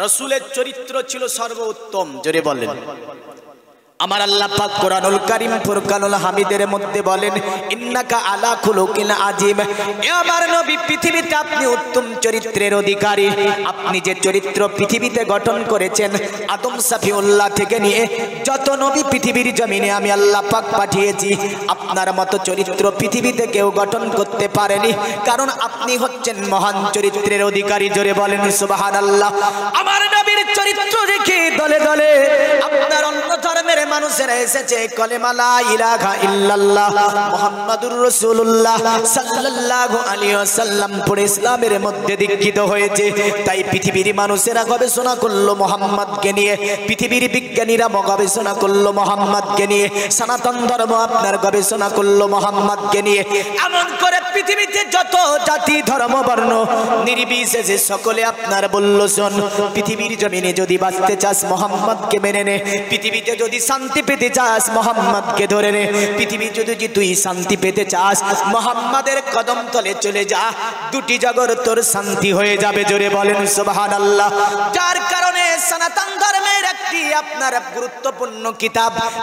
রাসূলের চরিত্র ছিল সর্বোত্তম। জোরে বলেন। আমার আল্লাহ পাক কোরআনুল কারীম ফুরকানুল হামিদের মধ্যে বলেন, ইন্নাকা আলা খুলুকিন আযীম। এ আমার নবী, পৃথিবীতে আপনি উত্তম চরিত্রের অধিকারী। আপনি যে চরিত্র পৃথিবীতে গঠন করেছেন, আদম সাফিউল্লাহ থেকে নিয়ে যত নবী পৃথিবীর জমিনে আমি আল্লাহ পাক পাঠিয়েছি, আপনার মতো চরিত্র পৃথিবীতে কেউ গঠন করতে পারেনি, কারণ আপনি হচ্ছেন মহান চরিত্রের অধিকারী। জোরে বলেন সুবহানাল্লাহ। আমার নবীর চরিত্র দেখে দলে দলে আপনার অন্য ধর্মের মানুষেরা এসেছে কলেমা লা ইলাহা ইল্লাল্লাহ মুহাম্মাদুর রাসূলুল্লাহ সাল্লাল্লাহু আলাইহি ওয়াসাল্লাম পড়ে ইসলামের মধ্যে দীক্ষিত হয়েছে। তাই পৃথিবীর মানুষেরা গবেষণা করলো মুহাম্মদকে নিয়ে, পৃথিবীর বিজ্ঞানীরা গবেষণা করলো মুহাম্মদকে নিয়ে, সনাতন ধর্ম আপনার গবেষণা করলো মুহাম্মদকে নিয়ে। এমন করে পৃথিবীতে যত জাতি ধর্ম বর্ণ নির্বিশেষে সকলে আপনার বলল, শোন, পৃথিবীর জমিনে যদি বাঁচতে চাস মুহাম্মদকে মেনে নে, পৃথিবীতে যদি শান্তি পেতে চাস মুহাম্মদকে ধরে নে, পৃথিবী যদি তুই শান্তি পেতে চাস মুহাম্মাদের কদম তলে চলে যা, দুটি জগৎ তোর শান্তি হয়ে যাবে। জোরে বলেন সুবহানাল্লাহ। যার কারণে সনাতন ধর্মের একটি আপনার গুরুত্বপূর্ণ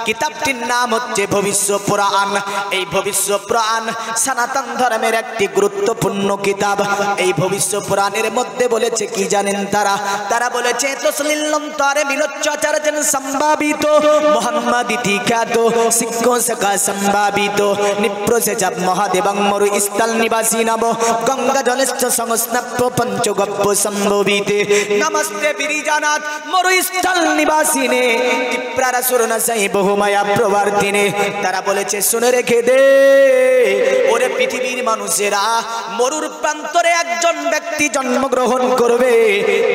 কিতাবটির নাম হচ্ছে ভবিষ্য পুরাণ। এই ভবিষ্য পুরাণ সনাতন ধর্মের একটি গুরুত্বপূর্ণ কিতাব। এই ভবিষ্য পুরাণের মধ্যে বলেছে কি জানেন? তারা বলেছে, তসলিল্লম তারে মিলচ্চাচারজন সম্ভাবিত মুহাম্মাদি খ্যাত শিক্ষো সকা সম্ভাবিত নিপ্রসে চাপ মহাদেবং মরু স্থল নিবাসী নব গঙ্গা জলস্থ সংস্নপ্য পঞ্চগব্য সম্ভবিতে নমস্তে বিরিজানাথ মরু স্থল নিবাসিনে তীব্রারা সুরনা সাই বহুমায়া প্রবর্তিনে। তারা বলেছে, শুনে রেখে দে ওরে পৃথিবীর মানুষেরা, মরুর প্রান্তরে একজন ব্যক্তি জন্মগ্রহণ করবে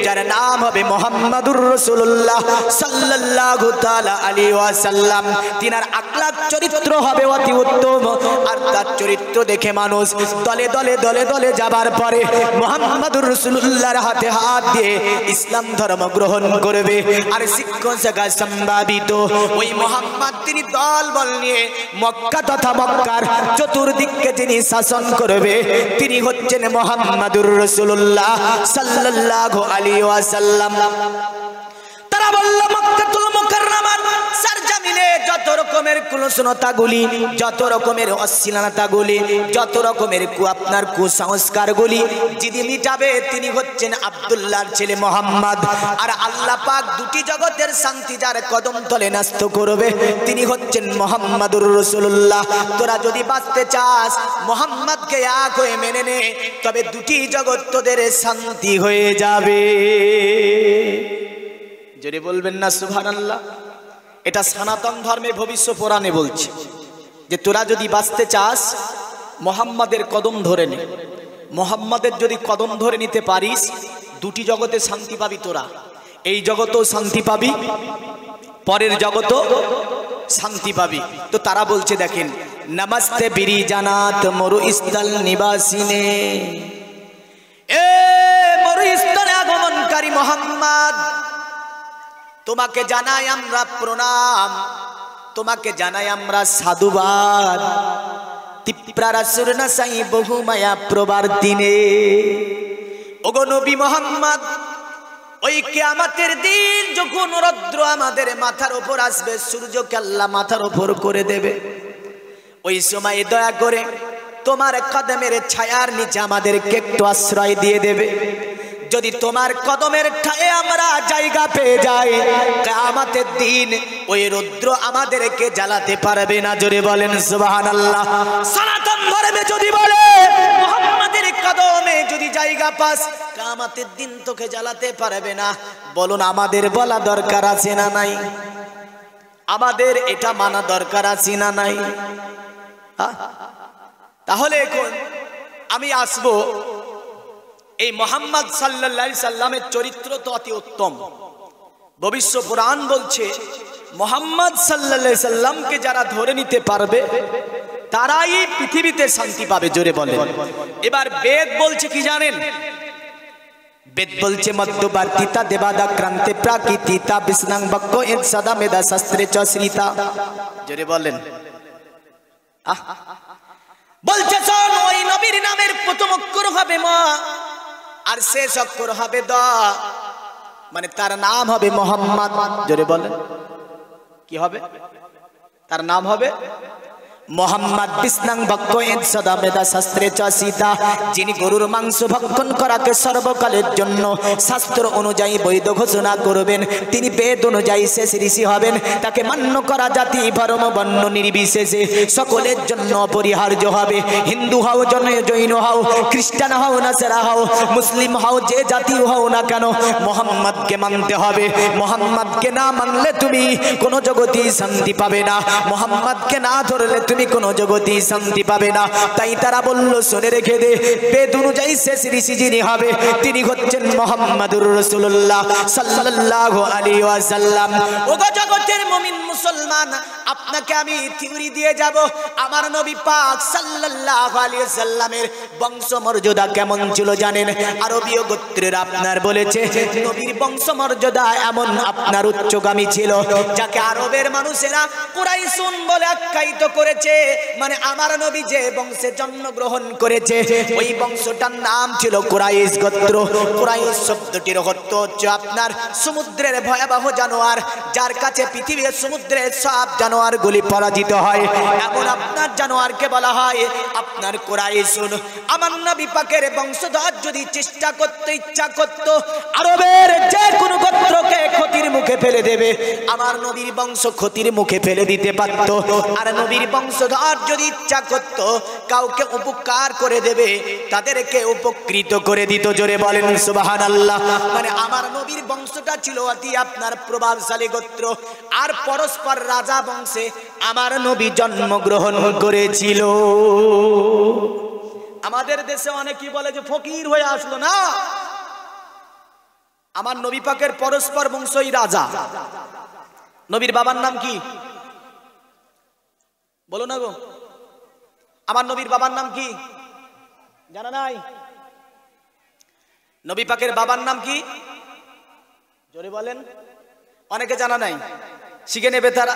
যার নাম হবে মুহাম্মাদুর রাসূলুল্লাহ সাল্লাল্লাহু তাআলা আলাইহি ওয়াসাল্লাম। তিনার আখলাক চরিত্র হবে অতি উত্তম, আর তার চরিত্র দেখে মানুষ দলে দলে দলে দলে যাবার পরে মুহাম্মাদুর রাসূলুল্লাহর হাতে হাত দিয়ে ইসলাম ধর্ম গ্রহণ করবে। আর শিক্ষণ শাখা সম্ভাবিত ওই মুহাম্মদ তিনি দল বল নিয়ে মক্কা তথা মক্কার চতুর্দিককে যিনি শাসন করবে তিনি হচ্ছেন মুহাম্মাদুর রাসূলুল্লাহ সাল্লাল্লাহু আলাইহি ওয়াসাল্লাম। তারা বলল, মক্কাতুল মুকাররমার সরজমিনে যত রকমের কুলসনতাগুলি, যত রকমের অশ্লীলতাগুলি, যত রকমের আপনার কুসংস্কারগুলি যিনি মিটাবে তিনি হচ্ছেন আব্দুল্লাহর ছেলে মুহাম্মদ। আর আল্লাহ পাক দুটি জগতের শান্তি যার কদম তলে ন্যস্ত করবে তিনি হচ্ছেন মুহাম্মাদুর রাসূলুল্লাহ। তোরা যদি বাঁচতে চাস মুহাম্মদকে এক হয়ে মেনে নে, তবে দুটি জগৎ তোদের শান্তি হয়ে যাবে। জোরে বলবেন না সুবহানাল্লাহ। এটা সনাতন ধর্মে ভবিষ্য পুরাণে বলছে যে তোরা যদি বাঁচতে চাস মুহাম্মাদের কদম ধরে নে, মুহাম্মাদের যদি কদম ধরে নিতে পারিস দুটি জগতে শান্তি পাবি। তোরা এই জগতেও শান্তি পাবি, পরের জগতেও শান্তি পাবি। তো তারা বলছে, দেখেন, নমস্তে বিরিজানাত মরু স্থল নিবাসিনে, এ মরু স্থলে আগমনকারী মুহাম্মদ, তোমাকে জানাই আমরা প্রণাম, তোমাকে জানাই আমরা সাধুবাদ। তিপ্রারা সুরনা সাই বহুমায়া প্রবর্তিনে। ওগো নবী মুহাম্মদ, ওই কিয়ামতের দিন যখন রৌদ্র আমাদের মাথার উপর আসবে, সূর্যকে আল্লাহ মাথার উপর করে দেবে, ওই সময় দয়া করে তোমার কদমের ছায়ার নিচে আমাদেরকে একটু আশ্রয় দিয়ে দেবে। যদি তোমার কদমের ঠায়ে আমরা জায়গা পেয়ে যাই, কিয়ামতের দিন ওই রৌদ্র আমাদেরকে জ্বালাতে পারবে না। জোরে বলেন সুবহানাল্লাহ। সনাতন ধর্মে যদি বলে মুহাম্মাদের কদমে যদি জায়গা পাস, কিয়ামতের দিন তোকে জ্বালাতে পারবে না। বলুন, আমাদের বলা দরকার আছে না নাই? আমাদের এটা মানা দরকার আছে না নাই? তাহলে এখন আমি আসবো, এই মুহাম্মদ সাল্লাল্লাহু আলাইহি সাল্লামের চরিত্র তো অতি উত্তম। ভবিষ্য পুরাণ বলছে মুহাম্মদ সাল্লাল্লাহু আলাইহি সাল্লামকে যারা ধরে নিতে পারবে তারাই পৃথিবীতে শান্তি পাবে। জোরে বলেন। এবার বেদ বলছে কি জানেন? বেদ বলছে, মধ্যবর্তীতা দেবাদা ক্রান্তে প্রাকৃতিতা বিষ্ণাং বক্ষ এন সদা মেধা শাস্ত্রে চশ্রিতা। জোরে বলেন। বলছে, শোন, ওই নবীর নামের প্রথম অক্ষর হবে মা, আর শেষ অক্ষর হবে দ। মানে তার নাম হবে মোহাম্মদ। জোরে বলেন কি হবে? তার নাম হবে মোহাম্মদ। বিষ্ণাং ভক্ষয়েন সদা মেধা শাস্ত্রে চাষিতা, যিনি গরুর মাংস ভক্ষণ করাকে সর্বকালের জন্য শাস্ত্র অনুযায়ী বৈধ ঘোষণা করবেন, তিনি বেদ অনুযায়ী শেষ ঋষি হবেন। তাকে মান্য করা জাতি ধর্ম বর্ণ নির্বিশেষে সকলের জন্য অপরিহার্য হবে। হিন্দু হও, জৈন হও, খ্রিস্টান হও, নাসারা হও, মুসলিম হও, যে জাতি হও না কেন, মোহাম্মদকে মানতে হবে। মোহাম্মদকে না মানলে তুমি কোনো জগতেই শান্তি পাবে না। মোহাম্মদকে না ধরলে তুমি কোনো জগতেই শান্তি পাবে না। তাই তারা বলল, শুনে রেখে দে, বেদ অনুযায়ী শেষ ঋষি যিনি হবে তিনি হচ্ছেন মুহাম্মাদুর রাসূলুল্লাহ সাল্লাল্লাহু আলাইহি ওয়াসাল্লাম। ওগো জগতের মুমিন মুসলমান, আপনাকে আমি থিওরি দিয়ে যাব আমার নবী পাক সাল্লাল্লাহু আলাইহি ওয়াসাল্লামের বংশমর্যাদা কেমন ছিল জানেন? আরবীয় গোত্রের আপনার বলেছে নবীর বংশমর্যাদা এমন আপনার উচ্চগামী ছিল, যাকে আরবের মানুষেরা কুরাইশুন বলে আখ্যায়িত করেছে। মানে আমার নবী যে বংশে জন্মগ্রহণ করেছে ওই বংশটার নাম ছিল কুরাইশ গোত্র। কুরাইশ শব্দটির অর্থ হচ্ছে আপনার সমুদ্রের ভয়াবহ জানোয়ার, যার কাছে পৃথিবীর সমুদ্রের সব জানোয়ারগুলি পরাজিত হয়, এমন আপনার জানোয়ারকে বলা হয় আপনার কুরাইশুন। আমার নবী পাকের বংশধর যদি চেষ্টা করতে ইচ্ছা করত আরবের যে কোনো গোত্রকে ক্ষতির মুখে ফেলে দেবে, আমার নবীর বংশ ক্ষতির মুখে ফেলে দিতে পারত। আর নবীর বংশধর যদি ইচ্ছা করত কাউকে উপকার করে দেবে, তাদেরকে উপকৃত করে দিত। জোরে বলেন সুবহানাল্লাহ। মানে আমার নবীর বংশটা ছিল অতি আপনার প্রভাবশালী গোত্র, আর পরস্পর রাজা বংশে আমার নবী জন্মগ্রহণ করেছিল। আমাদের দেশে অনেকেই বলে যে ফকির হয়ে আসলো না, আমার নবী পাকের পরস্পর বংশই রাজা। নবীর বাবার নাম কি বলো না গো? আমার নবীর বাবার নাম কি জানা নাই? নবী পাকের বাবার নাম কি জোরে বলেন। অনেকে জানা নাই, শিখে নেবে তারা।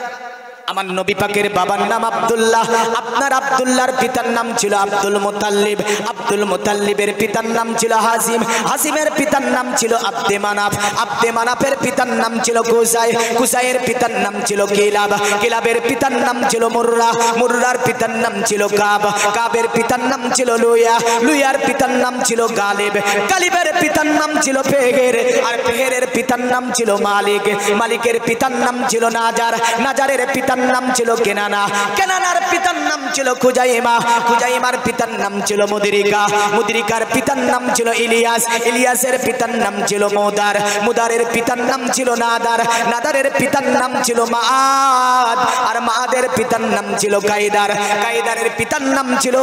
আমার নবী পাকের বাবার নাম আব্দুল্লাহ। আপনার আব্দুল্লাহর পিতার নাম ছিল আব্দুল মুতাল্লিব। আব্দুল মুতাল্লিবের পিতার নাম ছিল হাসিম। হাসিমের পিতার নাম ছিল আব্দে মানাফ। আব্দে মানাফের পিতার নাম ছিল কুসাই। কুসাইয়ের পিতার নাম ছিল কিলাব। কিলাবের পিতার নাম ছিল মুররা। মুররার পিতার নাম ছিল কাব। কাবের পিতার নাম ছিল লুইয়া। লুইয়ার পিতার নাম ছিল গালিব। গালিবের পিতার নাম ছিল ফেহের। আর ফেহেরের পিতার নাম ছিল মালিক। মালিকের পিতার নাম ছিল নাজার। নাজারের পিতার নাম ছিল কেনানা। কেনানার পিতার নাম ছিল খুজাইমা। খুজাইমার পিতার নাম ছিল মুদরিকা। মুদরিকার পিতার নাম ছিল ইলিয়াস। ইলিয়াসের পিতার নাম ছিল মুদার। মুদারের পিতার নাম ছিল নাদার। নাদারের পিতার নাম ছিল মাআদ। আর মাআদের পিতার নাম ছিল কায়দার। কায়দারের পিতার নাম ছিল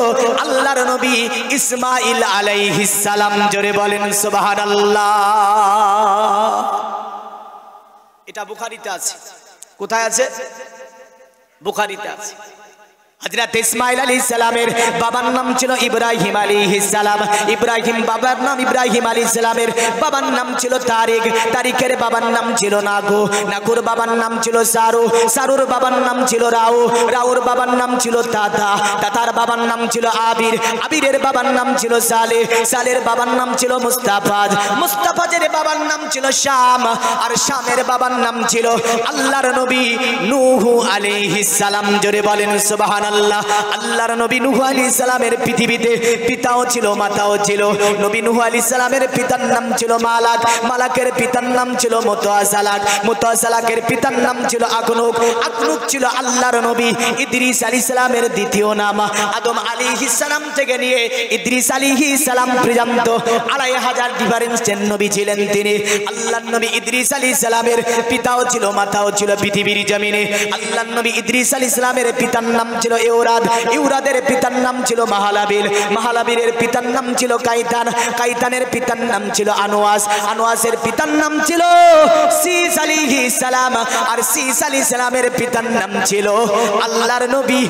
আল্লাহর নবী ইসমাঈল আলাইহিস সালাম। জোরে বলেন সুবহানাল্লাহ। এটা বুখারীতে আছে। কোথায় আছে? বুখারীতে আছে। হযরত ইসমাঈল আলাইহিস সালামের বাবার নাম ছিল ইব্রাহিম আলাইহিস সালাম। ইব্রাহিম বাবার নাম ইব্রাহিম আলাইহিস সালামের বাবার নাম ছিল তারিক। তারিকের বাবার নাম ছিল নাগু। নাগুর বাবার নাম ছিল সারু। সারুর বাবার নাম ছিল রাউ। রাউর বাবার নাম ছিল তাতা। তাতার বাবার নাম ছিল আবির। আবিরের বাবার নাম ছিল সালেহ। সালের বাবার নাম ছিল মুস্তাফাজ। মুস্তাফাজের বাবার নাম ছিল শাম। আর শামের বাবার নাম ছিল আল্লাহর নবী নূহ আলাইহিস সালাম। জোরে বলেন সুবহানাল্লাহ। আল্লাহর নবী নূহ আলাইহিস সালামের পৃথিবীতে পিতাও ছিল মাতাও ছিল। নবী নূহ আলাইহিস সালামের পিতার নাম ছিল মালাক। মালাকের পিতার নাম ছিল মুতাসালাক। মুতাসালাকের পিতার নাম ছিল আকনুক। আকনুক ছিল আল্লাহর নবী ইদ্রিস আলাইহিস সালামের দ্বিতীয় নাম। আদম আলাইহিস সালাম থেকে নিয়ে ইদ্রিস আলাইহিস সালাম পর্যন্ত ২৫০০০ ডিফারেন্সের নবী ছিলেন তিনি। আল্লাহর নবী ইদ্রিস আলাইহিস সালামের পিতাও ছিল মাতাও ছিল পৃথিবীর জমিনে। আল্লাহর নবী ইদ্রিস আলাইহিস সালামের পিতার নাম ছিল ইউরাদ। ইউরাদের পিতার নাম ছিল মাহালাবিল। মাহালাবিলের পিতার নাম ছিল কাইতান। কাইতানের পিতার নাম ছিল আনোয়াস। আনোয়াসের পিতার নাম ছিল শীস আলাইহিস সালাম। আর শীস আলাইহিস সালামের পিতার নাম ছিল আল্লাহর নবী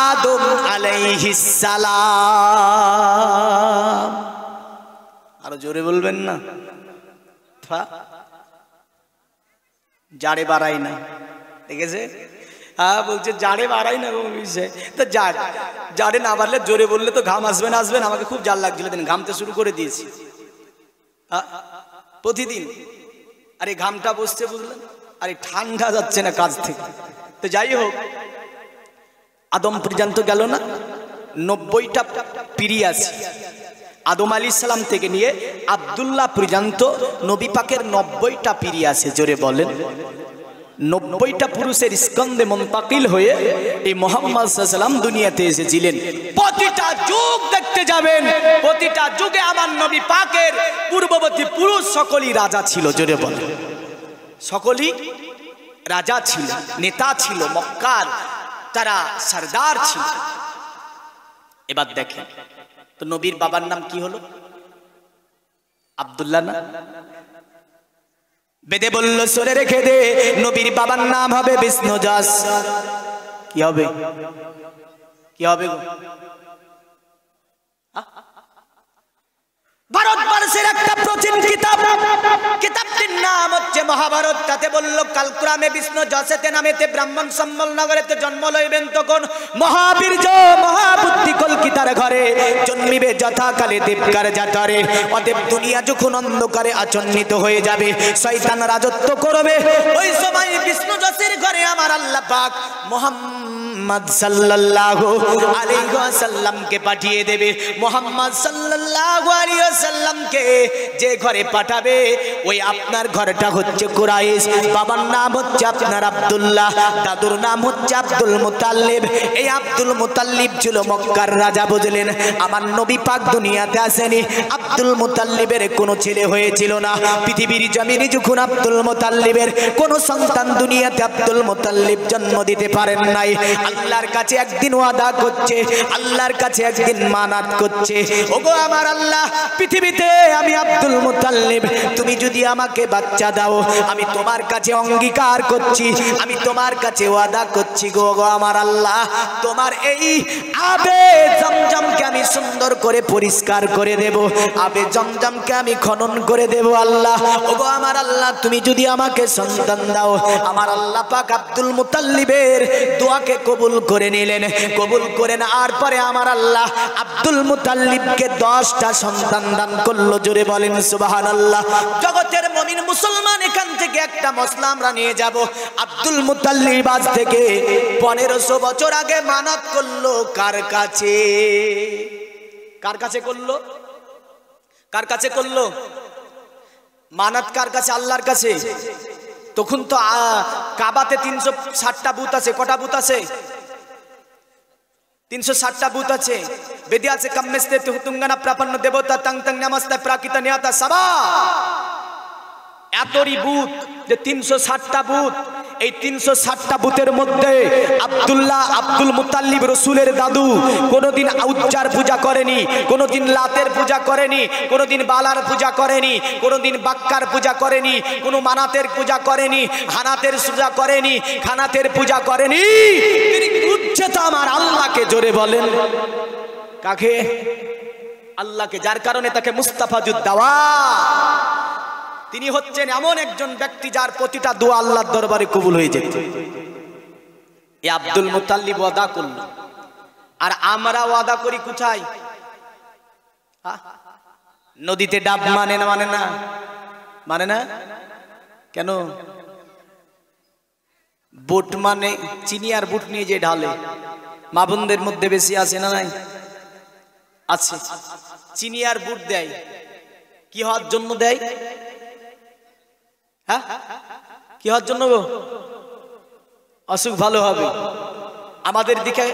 আদম আলাইহিস সালাম। আরো জোরে বলবেন না? জাড়ে বাড়াই না, দেখেছে? হ্যাঁ বলছে জাড়ে বাড়াই না গো বিষয়। তো জাড়ে না বাড়লে জোরে বললে তো ঘাম আসবে না আসবে না। আমাকে খুব জাল লাগছিল, দিন ঘামতে শুরু করে দিয়েছি প্রতিদিন। আরে ঘামটা বসছে বুঝলেন, আরে ঠান্ডা যাচ্ছে না কাজ থেকে। তো যাই হোক, আদম পর্যন্ত গেল না, 90টা পিঁড়ি আছে। আদম আলাইহিস সালাম থেকে নিয়ে আব্দুল্লাহ পর্যন্ত নবী পাকের 90টা পিঁড়ি আছে। জোরে বলেন, 90টা পুরুষের স্কন্ধে মুনতাকিল হয়ে এই মুহাম্মদ সাল্লাল্লাহু আলাইহি ওয়াসাল্লাম দুনিয়াতে এসেছিলেন। প্রতিটা যুগ দেখতে যাবেন, প্রতিটা যুগে আমার নবী পাকের পূর্ববর্তী পুরুষ সকলই রাজা ছিল। জোরে বলেন, সকলই রাজা ছিল, নেতা ছিল, মক্কার তারা সরদার ছিল। এবার দেখেন তো নবীর বাবার নাম কি হলো? আব্দুল্লাহ না? বেদে বলল সরে রেখে দে, নবীর বাবার নাম হবে বিষ্ণুজাস। কি হবে? কি হবে গো? ভারতবর্ষের একটা প্রাচীন কিতাব, কিতাবটির নাম হচ্ছে মহাভারত। তাতে বললো কালক্রমে বিষ্ণু যশেতে নামেতে ব্রাহ্মণ সম্বল নগরেতে জন্ম লইবেন, তখন মহাবীর্য মহাবুদ্ধি কলকিতার ঘরে জন্মিবে যথাকালে দেবকার জাতরে। অতএব দুনিয়া যখন অন্ধকারে আচ্ছন্নিত হয়ে যাবে, শয়তান রাজত্ব করবে, ওই সময় বিষ্ণু যশের ঘরে আমার আল্লাহ পাক মুহাম্মদ সাল্লাল্লাহু আলাইহি ওয়াসাল্লামকে পাঠিয়ে দেবে। মুহাম্মদ সাল্লাল্লাহু আলাইহি ওয়াসাল্লামকে যে ঘরে পাঠাবে, ওই আপনার ঘরটা হচ্ছে কুরাইশ, বাবার নাম হচ্ছে আপনার আব্দুল্লাহ, দাদুর নাম হচ্ছে আব্দুল মুতাল্লিব। এই আব্দুল মুতাল্লিব ছিল মক্কার রাজা, বুঝলেন? আমার নবী পাক দুনিয়াতে আসেনি, আব্দুল মুতাল্লিবের কোনো ছেলে হয়েছিল না। পৃথিবীর জমিনে যখন আব্দুল মুতাল্লিবের কোনো সন্তান দুনিয়াতে আব্দুল মুতাল্লিব জন্ম দিতে পারেন নাই, আল্লাহর কাছে একদিন ওয়াদা করছে, আল্লাহর কাছে একদিন মানাত করছে, ওগো আমার আল্লাহ, পৃথিবীতে আমি আব্দুল মুতাল্লিব, তুমি যদি আমাকে বাচ্চা দাও, আমি তোমার কাছে অঙ্গীকার করছি, আমি তোমার কাছে ওয়াদা করছি গো আমার আল্লাহ, তোমার এই আবে জমজমকে আমি সুন্দর করে পরিষ্কার করে দেব, আবে জমজমকে আমি খনন করে দেব আল্লাহ। ওগো আমার আল্লাহ, তুমি যদি আমাকে সন্তান দাও। আমার আল্লাহ পাক আব্দুল মুতাল্লিবের দোয়াকে কবুল করে নিলেন। কবুল করে নেওয়ার পরে আমার আল্লাহ আব্দুল মুতাল্লিবকে 10টা সন্তান দান করলো। জোরে বলেন সুবহানাল্লাহ। জগতের মুমিন মুসলমান, এখান থেকে একটা মসলা আমরা নিয়ে যাব। আব্দুল মুতাল্লিব আজ থেকে 1500 বছর আগে মানত করলো কার কাছে? কার কাছে করলো? কার কাছে করলো মানত? কার কাছে? আল্লাহর কাছে। তখন তো কাবাতে 360টা বুত আছে। কটা বুত আছে? 360টা বুত আছে। বেদি আছে কাম্মেস্তে তুঙ্গানা প্রাপন্ন দেবতা তং তং নমস্তে প্রাকৃত নিয়তা সবা। এতরি বুত যে 360টা বুত। এই 360টা বুতের মধ্যে আব্দুল্লাহ আব্দুল মুতাল্লিব রসুলের দাদু কোনোদিন উজ্জার পূজা করেনি, কোনোদিন লাতের পূজা করেনি, কোনোদিন বালার পূজা করেনি, কোনোদিন বাক্কার পূজা করেনি, কোনো মানাতের পূজা করেনি, হানাতের পূজা করেনি, খানাতের পূজা করেনি। তিনি উজ্জে তো আমার আল্লাহকে। জোরে বলেন কাকে? আল্লাহকে। যার কারণে তাকে মুস্তাফাজুদ দাওয়া। তিনি হচ্ছেন এমন একজন ব্যক্তি যার প্রতিটা দোয়া আল্লাহর দরবারে কবুল হয়ে যেত। এই আব্দুল মুতাল্লিব ওয়াদা করল। আর আমরা ওয়াদা করি কোথায়? নদীতে ডাব মানে না? মানে না? মানে না কেন? বুট মানে চিনি আর বুট নিয়ে যে ঢালে, মা বোনদের মধ্যে বেশি আছে না? নাই আছে। চিনি আর বুট দেয় কি হওয়ার জন্য দেয়? হ্যাঁ, কি হওয়ার জন্য গো? অসুখ ভালো হবে। আমাদের দিকে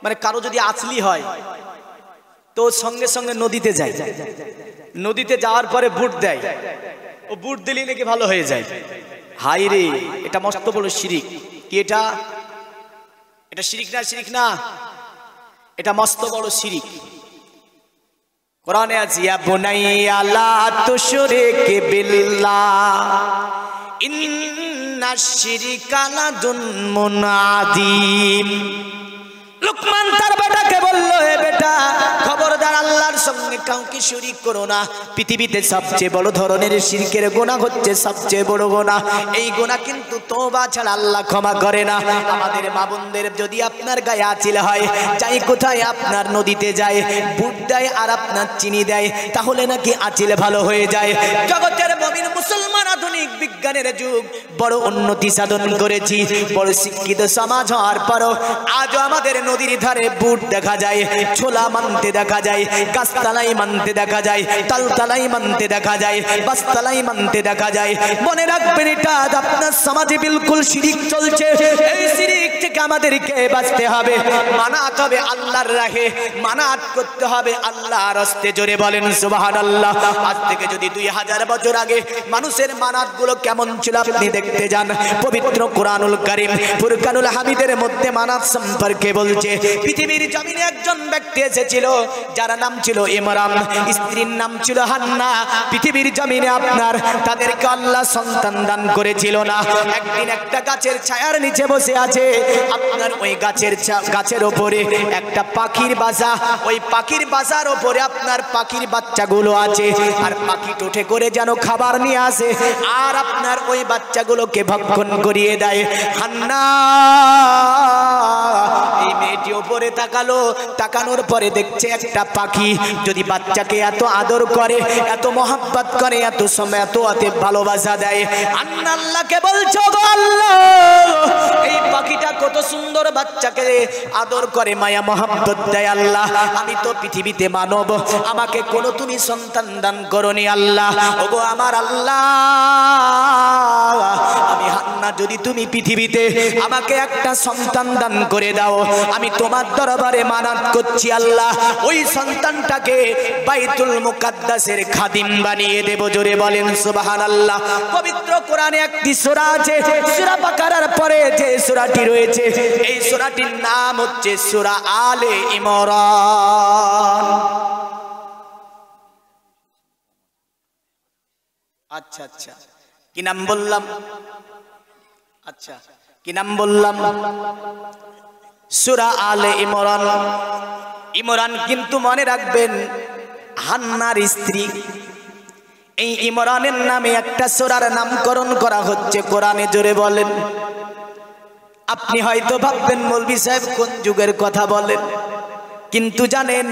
মানে কারো যদি আছলি হয় তো সঙ্গে সঙ্গে নদীতে যায়, নদীতে যাওয়ার পরে বুট দেয়, ও বুট দিলে নাকি ভালো হয়ে যায়। হাই রে, এটা মস্ত বড় শিরিক। কি এটা? এটা শিরিক না? শিরিক না, এটা মস্ত বড় শিরিক। কোরআনে আছে ইয়া বুনাইয়া লা তুশরিক বিল্লাহ ইন্নাশ শিরকা লাযুলমুন আযীম। লুকমান তার বেটাকে বলল, হে বেটা, খবরদার আল্লাহর সঙ্গে কাউকে শরীক করো না। পৃথিবীতে সবচেয়ে বড় ধরনের শিরকের গুনাহ হচ্ছে সবচেয়ে বড় গুনাহ। এই গুনাহ কিন্তু তওবা ছাড়া আল্লাহ ক্ষমা করে না। আমাদের মা বোনদের যদি আপনার গায়ে আঁচিল হয়, যাই কোথায় আপনার নদীতে যায়, বুট দেয় আর আপনার চিনি দেয়, তাহলে নাকি আঁচিল ভালো হয়ে যায়। জগতের মুমিন মুসলমান, আধুনিক বিজ্ঞানের যুগ, বড় উন্নতি সাধন করেছি, বড় শিক্ষিত সমাজ হওয়ার পরও আজও আমাদের নদীর ধারে বুট দেখা যায়, ছোলা মানতে দেখা যায়, গাছতলাই মানতে দেখা যায়, তালতলাই মানতে দেখা যায়, বাসতলাই মানতে দেখা যায়। মনে রাখবেন, এটা আপনার সমাজে বিলকুল শিরিক চলছে। এই শিরিক থেকে আমাদেরকে বাঁচতে হবে। মানাত হবে আল্লাহর রাহে, মানাত করতে হবে আল্লাহর রাস্তে। জোরে বলেন সুবহানাল্লাহ। আজ থেকে যদি 2000 বছর আগে মানুষের মানাতগুলো কেমন ছিল আপনি দেখতে যান। পবিত্র কোরআনুল কারীম ফুরকানুল হামিদের মধ্যে মানাত সম্পর্কে বলছে। পৃথিবীর জমিনে একজন ব্যক্তি এসেছিল যার নাম ছিল ইমরান, স্ত্রীর নাম ছিল হান্না। পৃথিবীর জমিনে আপনার তাদেরকে আল্লাহ সন্তান দান করেছিল না। একদিন একটা গাছের ছায়ার নিচে বসে আছে। আপনার ওই গাছের ওপরে একটা পাখির বাসা, ওই পাখির বাসার ওপরে আপনার পাখির বাচ্চাগুলো আছে। আর পাখি টোঠে করে যেন খাবার নিয়ে আসে আর আপনার ওই বাচ্চাগুলোকে ভক্ষণ করিয়ে দেয়। হান্না এই মেয়েটি ওপরে তাকালো, তাকানোর পরে দেখছে একটা পাখি যদি বাচ্চাকে এত আদর করে, এত মহব্বত করে, এত সময় এত ভালোবাসা দেয়, হান্না আল্লাহকে বলছো, গো আল্লাহ, এই পাখিটা কত সুন্দর বাচ্চাকে আদর করে, মায়া মহব্বত দেয়। আল্লাহ, আমি তো পৃথিবীতে মানব, আমাকে কোনো তুমি সন্তান দান করনি আল্লাহ। ওগো আমার আল্লাহ, আমি হান্না যদি তুমি পৃথিবীতে আমাকে একটা সন্তান দান করে দাও, আমি তোমার দরবারে মানাত করছি আল্লাহ, ওই সন্তানটাকে বাইতুল মুকাদ্দাসের খাদিম বানিয়ে দেব। জোরে বলেন সুবহানাল্লাহ। পবিত্র কোরআনে একটি সূরা আছে, সূরা বাকারার পরে যে সূরাটি রয়েছে, এই সূরাটির নাম হচ্ছে সূরা আলে ইমরান। আচ্ছা আচ্ছা, কি নাম বললাম? আচ্ছা, কি নাম বললাম? সূরা আলে ইমরান। ইমরান কিন্তু মনে রাখবেন হান্নার স্ত্রী। এই ইমরানের নামে একটা সূরার নামকরণ করা হচ্ছে কোরআনে। জোরে বলেন। আপনি হয়তো ভাববেন মৌলভী সাহেব কোন যুগের কথা বলেন, কিন্তু জানেন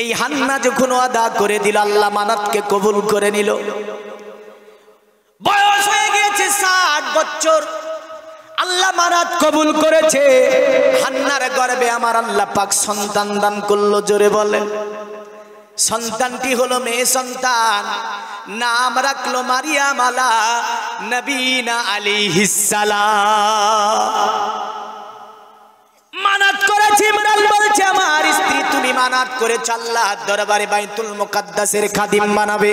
এই হান্না যখন ওয়াদা করে দিল, আল্লাহ মানাতকে কবুল করে নিল। বয়স হয়ে গিয়েছে 60 বছর, আল্লাহ মানাত কবুল করেছে। হান্নার গর্ভে আমার আল্লাহ পাক সন্তান দান করলো। জোরে বলেন। সন্তানটি হলো মেয়ে সন্তান, নাম রাখলো মারিয়াম আলা নবীনা আলাইহিস সালাম। মানাত করেছে, ইমরান বলছে আমার স্ত্রী তুমি মানাত করেছ আল্লাহর দরবারে বাইতুল মুকাদ্দাসের খাদিম বানাবে,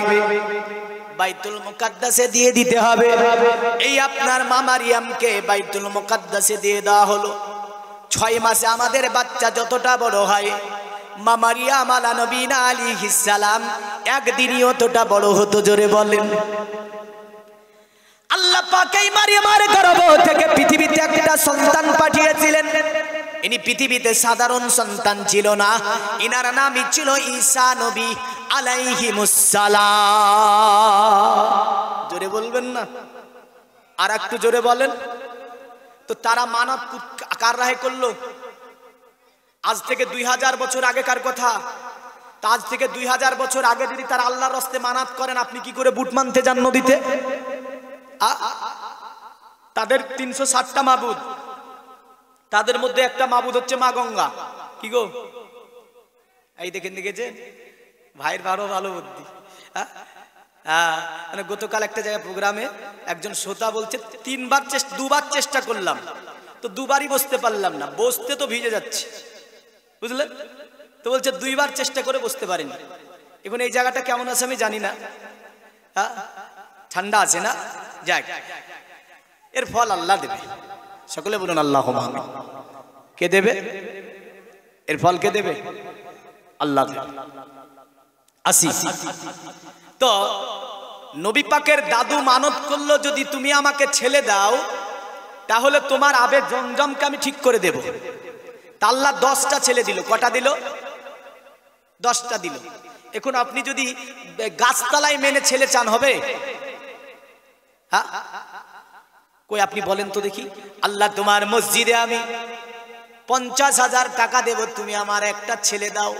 বাইতুল মুকাদ্দাসে দিয়ে দিতে হবে। এই আপনার মা মারিয়ামকে বাইতুল মুকাদ্দাসে দিয়ে দেওয়া হলো। 6 মাসে আমাদের বাচ্চা যতটা বড় হয়, মা মারিয়াম আলা নবীনা আলাইহিস সালাম একদিনই অতটা বড় হতো। জোরে বলেন। আল্লাহ পাক এই মারিয়ামের গর্ভ থেকে পৃথিবীতে একটা সন্তান পাঠিয়েছিলেন। ইনি পৃথিবীতে সাধারণ সন্তান ছিল না, ইনার নামই ছিল ঈসা নবী আলাইহিমুস সালাম। জোরে বলবেন না? আর একটু জোরে বলেন। তো তারা মানত কার রাহে করলো? আজ থেকে 2000 বছর আগেকার কথা। তা আজ থেকে 2000 বছর আগে যদি তারা আল্লাহর রাস্তে মানাত করেন, আপনি কি করে বুট মানতে যান নদীতে? তাদের 360টা মাবুদ, তাদের মধ্যে একটা মাবুদ হচ্ছে মা গঙ্গা। কি গো, এই দেখেন, দেখেছেন ভাইয়ের ভালো বুদ্ধি। মানে গতকাল একটা জায়গায় প্রোগ্রামে একজন শ্রোতা বলছে 2বার চেষ্টা করলাম, তো 2বারই বসতে পারলাম না, বসতে তো ভিজে যাচ্ছে, বুঝলেন? তো বলছে 2বার চেষ্টা করে বসতে পারিনি। এখন এই জায়গাটা কেমন আছে আমি জানি না, ঠান্ডা আছে না? যাক, এর ফল আল্লাহ দেবে। সকলে বলুন আল্লাহুম্মা আমিন। কে দেবে এর ফল? কে দেবে? আল্লাহ দেবে। আসি তো নবী পাকের দাদু মানত করলো, যদি তুমি আমাকে ছেলে দাও তাহলে তোমার আবে জমজমকে আমি ঠিক করে দেব। তা আল্লাহ 10টা ছেলে দিল। কটা দিল? 10টা দিল। এখন আপনি যদি গাছতলায় মেনে ছেলে চান হবে? হ্যাঁ, কই আপনি বলেন তো দেখি। আল্লাহ তোমার মসজিদে আমি 50,000 টাকা দেব, তুমি আমার একটা ছেলে দাও।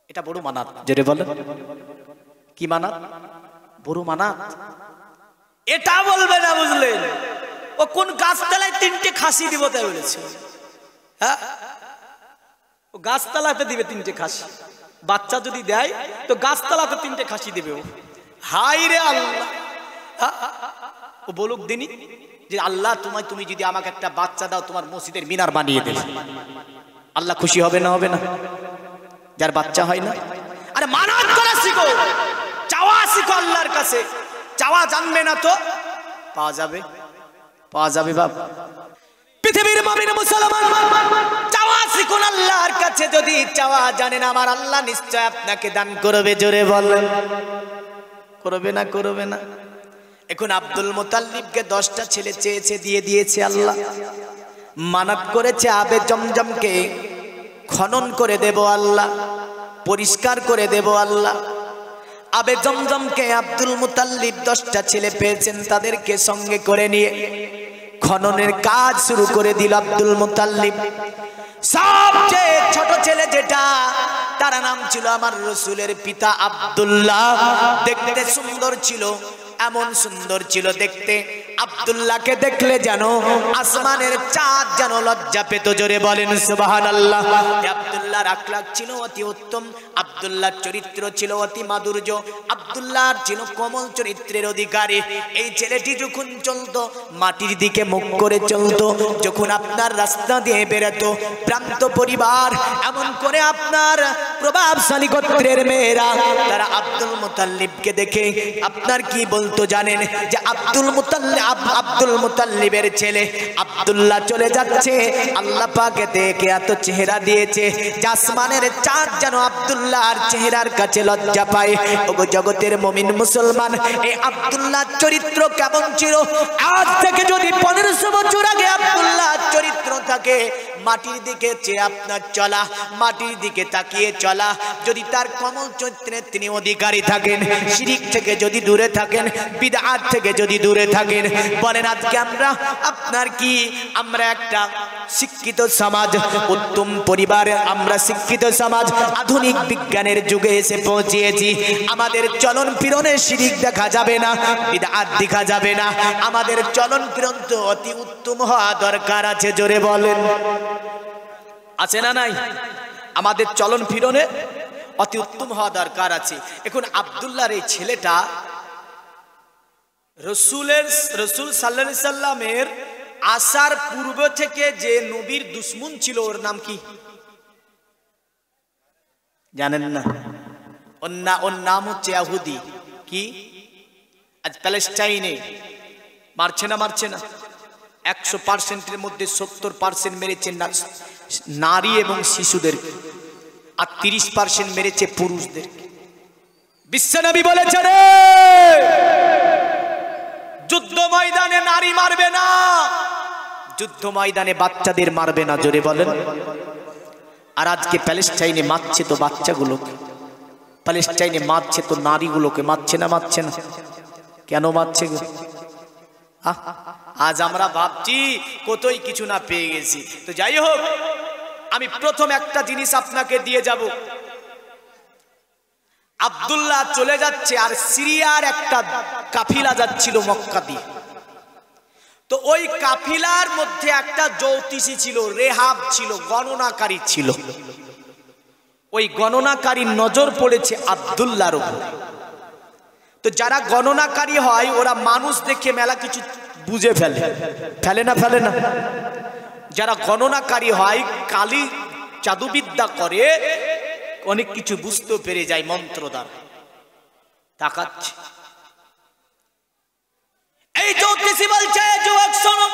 এটা বড় মানাত। জোরে বলেন, কি মানাত? বড় মানাত। এটা বলবে না, বুঝলেন? ও কোন গাছতলায় 3টে খাসি দিব তাই বলেছে। হ্যাঁ, ও গাছতলাতে দিবে 3টে খাসি। বাচ্চা যদি দেয় তো গাছতলাতে 3টে খাসি দেবে ও। হাই রে আল্লাহ! ও বলুক দিনই যে আল্লাহ তুমি যদি আমাকে একটা বাচ্চা দাও, তোমার মসজিদের মিনার বানিয়ে দেবে। আল্লাহ খুশি হবে না? হবে না? যার বাচ্চা হয় না। আরে মানাত করা শিখো, চাওয়া শিখো আল্লাহর কাছে। চাওয়া জানবে না তো পাওয়া যাবে? পাওয়া যাবে বাবা। পৃথিবীর মুমিন মুসলমান, চাওয়া শিখুন আল্লাহর কাছে। যদি চাওয়া জানেন আমার আল্লাহ নিশ্চয় আপনাকে দান করবে। জোরে বলেন, করবে না? করবে না? এখন আব্দুল মুতাল্লিবকে 10টা ছেলে চেয়েছে, দিয়ে দিয়েছে আল্লাহ। মানাত করেছে আবে জমজমকে খনন করে দেব আল্লাহ, পরিষ্কার করে দেব আল্লাহ। আবে জমজমকে আব্দুল মুতাল্লিব 10টা ছেলে পেয়েছেন, তাদেরকে সঙ্গে করে নিয়ে খননের কাজ শুরু করে দিল আব্দুল মুতাল্লিব। সবচেয়ে ছোট ছেলে যেটা, তার নাম ছিল আমার রাসূলের পিতা আব্দুল্লাহ। দেখতে সুন্দর ছিল, এমন সুন্দর ছিল দেখতে, আব্দুল্লাহকে দেখলে যেন আসমানের চাঁদ যেন লজ্জা পেত। জোরে বলেন সুবহানাল্লাহ। আব্দুল্লাহর আখলাক ছিল অতি উত্তম, আব্দুল্লাহর চরিত্র ছিল অতি মাধুর্য, আব্দুল্লাহর ছিল কোমল চরিত্রের অধিকারী। এই ছেলেটি যখন চলতো মাটির দিকে মুখ করে চলতো, যখন আপনার রাস্তা দিয়ে বেরোতো প্রান্ত পরিবার, এমন করে আপনার প্রভাবশালী গোত্রের মেয়েরা তারা আব্দুল মুতাল্লিবকে দেখে আপনার কি বলতো জানেন? যে আব্দুল মুতাল্লিবের ছেলে আব্দুল্লাহ চলে যাচ্ছে, আল্লাহ পাক দেখে এত চেহারা দিয়েছে যে আসমানের চাঁদ যেন আব্দুল্লাহর চেহারার কাছে লজ্জা পায়। ওগো জগতের মুমিন মুসলমান, এই আব্দুল্লাহর চরিত্র কেমন ছিল? আজ থেকে যদি 1500 বছর আগে আব্দুল্লাহর চরিত্র থাকে, মাটির দিকে চেয়ে আপনার চলা, মাটির দিকে তাকিয়ে চলা, যদি তার কোমল চরিত্রের তিনি অধিকারী থাকেন, শিরিক থেকে যদি দূরে থাকেন, বিদআত থেকে যদি দূরে থাকেন, বলেন আজকে আমরা একটা শিক্ষিত সমাজ, উত্তম পরিবার, আমরা শিক্ষিত সমাজ, আধুনিক বিজ্ঞানের যুগে এসে পৌঁছিয়েছি। আমাদের চলন ফিরনে শিরিক দেখা যাবে না, বিদআত দেখা যাবে না। আমাদের চলন ফিরন তো অতি উত্তম হওয়া দরকার আছে। জোরে বলেন, আছে না নাই? আমাদের চলন ফিরনে অতি উত্তম হওয়া দরকার আছে। এখন আব্দুল্লাহর এই ছেলেটা রাসূল সাল্লাল্লাহু আলাইহি সাল্লামের আসার পূর্ব থেকে যে নবীর দুশমন ছিল, ওর নাম কি জানেন না? ওর নাম হচ্ছে ইহুদি। কি? আজ প্যালেস্টাইনে মারছে না? 100%-এর মধ্যে 70% মেরেছে নারী এবং শিশুদের, আর 30% মেরেছে পুরুষদের। বিশ্বনবী বলেছে রে, যুদ্ধ ময়দানে নারী মারবে না, যুদ্ধ ময়দানে বাচ্চাদের মারবে না। জোরে বলেন। আর আজকে প্যালেস্টাইনে মারছে তো বাচ্চাগুলোকে, প্যালেস্টাইনে মারছে তো নারীগুলোকে, মারছে না? কেন মারছে গো? আজ আমরা ভাবছি কতই কিছু না পেয়ে গেছি। তো যাই হোক, আমি প্রথম একটা জিনিস আপনাকে দিয়ে যাব। আব্দুল্লাহ চলে যাচ্ছে, আর সিরিয়ার একটা কাফিলা যাচ্ছিল মক্কা দিয়ে। তো ওই কাফিলার মধ্যে একটা জ্যোতিষী ছিল, রেহাব ছিল, গণনাকারী ছিল। ওই গণনাকারীর নজর পড়েছে আব্দুল্লাহর উপর। তো যারা গণনাকারী হয় ওরা মানুষ দেখে মেলা কিছু বুঝে ফেলে না? যারা গণনাকারী হয়, কালী জাদুবিদ্যা করে, অনেক কিছু বুঝতে পেরে যায় মন্ত্র দ্বারা। তাকাচ্ছে, এই জ্যোতিষী বলছে, যুবক শোনো।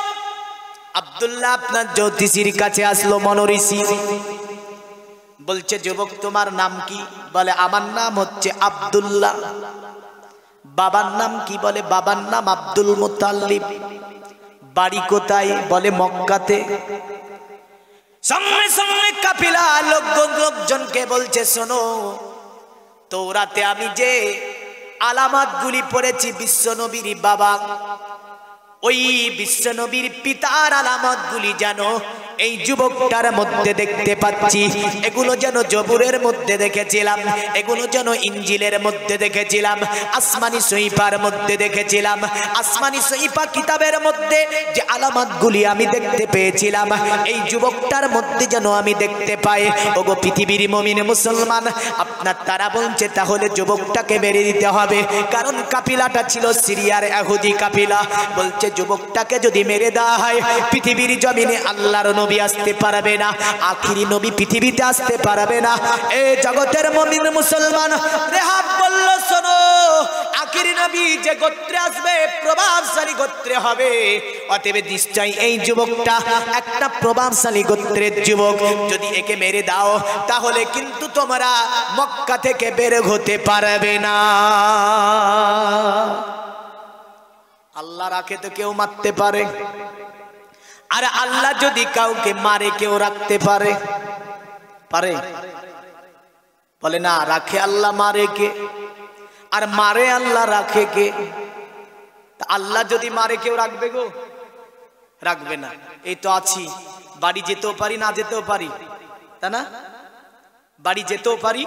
আব্দুল্লাহ আপনার জ্যোতিষীর কাছে আসলো মনোঋষি, বলছে যুবক তোমার নাম কি? বলে আমার নাম হচ্ছে আব্দুল্লাহ। বাবার নাম কি? বলে বাবার নাম আব্দুল মুতাল্লিব। বাড়ি কোথায়? বলে মক্কাতে। সঙ্গে সঙ্গে কাফিলা লোকজনকে বলছে, শোনো, তওরাতে আমি যে আলামতগুলি পড়েছি বিশ্বনবীর বাবা, ওই বিশ্বনবীর পিতার আলামতগুলি জানো এই যুবকটার মধ্যে দেখতে পাচ্ছি। এগুলো যেন জবুরের মধ্যে দেখেছিলাম, এগুলো যেন ইঞ্জিলের মধ্যে দেখেছিলাম, আসমানি সহিফার মধ্যে দেখেছিলাম, আসমানি সহিফা কিতাবের মধ্যে যে আলামতগুলি আমি দেখতে পেয়েছিলাম এই যুবকটার মধ্যে যেন আমি দেখতে পাই। ওগো পৃথিবীর মুমিন মুসলমান, আপনার তারা বলছে তাহলে যুবকটাকে মেরে দিতে হবে, কারণ কাফিলাটা ছিল সিরিয়ার ইহুদি কাফিলা। বলছে যুবকটাকে যদি মেরে দেওয়া হয় পৃথিবীর জমিনে আল্লাহর নবী আসতে পারবে না, আখিরি নবী পৃথিবীতে আসতে পারবে না। এই জগতের মুমিন মুসলমান, রেহাব বলল, শোনো, আখিরি নবী যে গোত্রে আসবে প্রভাবশালী গোত্রে হবে, অতএব নিশ্চয় এই যুবকটা একটা প্রভাবশালী গোত্রের যুবক। যদি একে মেরে দাও তাহলে কিন্তু তোমরা মক্কা থেকে বের হতে পারবে না। আল্লাহ রাখে তো কেউ মারতে পারে, আর আল্লাহ যদি কাউকে মারে কেউ রাখতে পারে? পারে? বলে না, রাখে আল্লাহ, মারে কে? আর মারে আল্লাহ, রাখে কে? আল্লাহ যদি মারে কেউ রাখবে গো? রাখবে না। এই তো আছি, বাড়ি যেতেও পারি, না যেতেও পারি, তাই না? বাড়ি যেতেও পারি,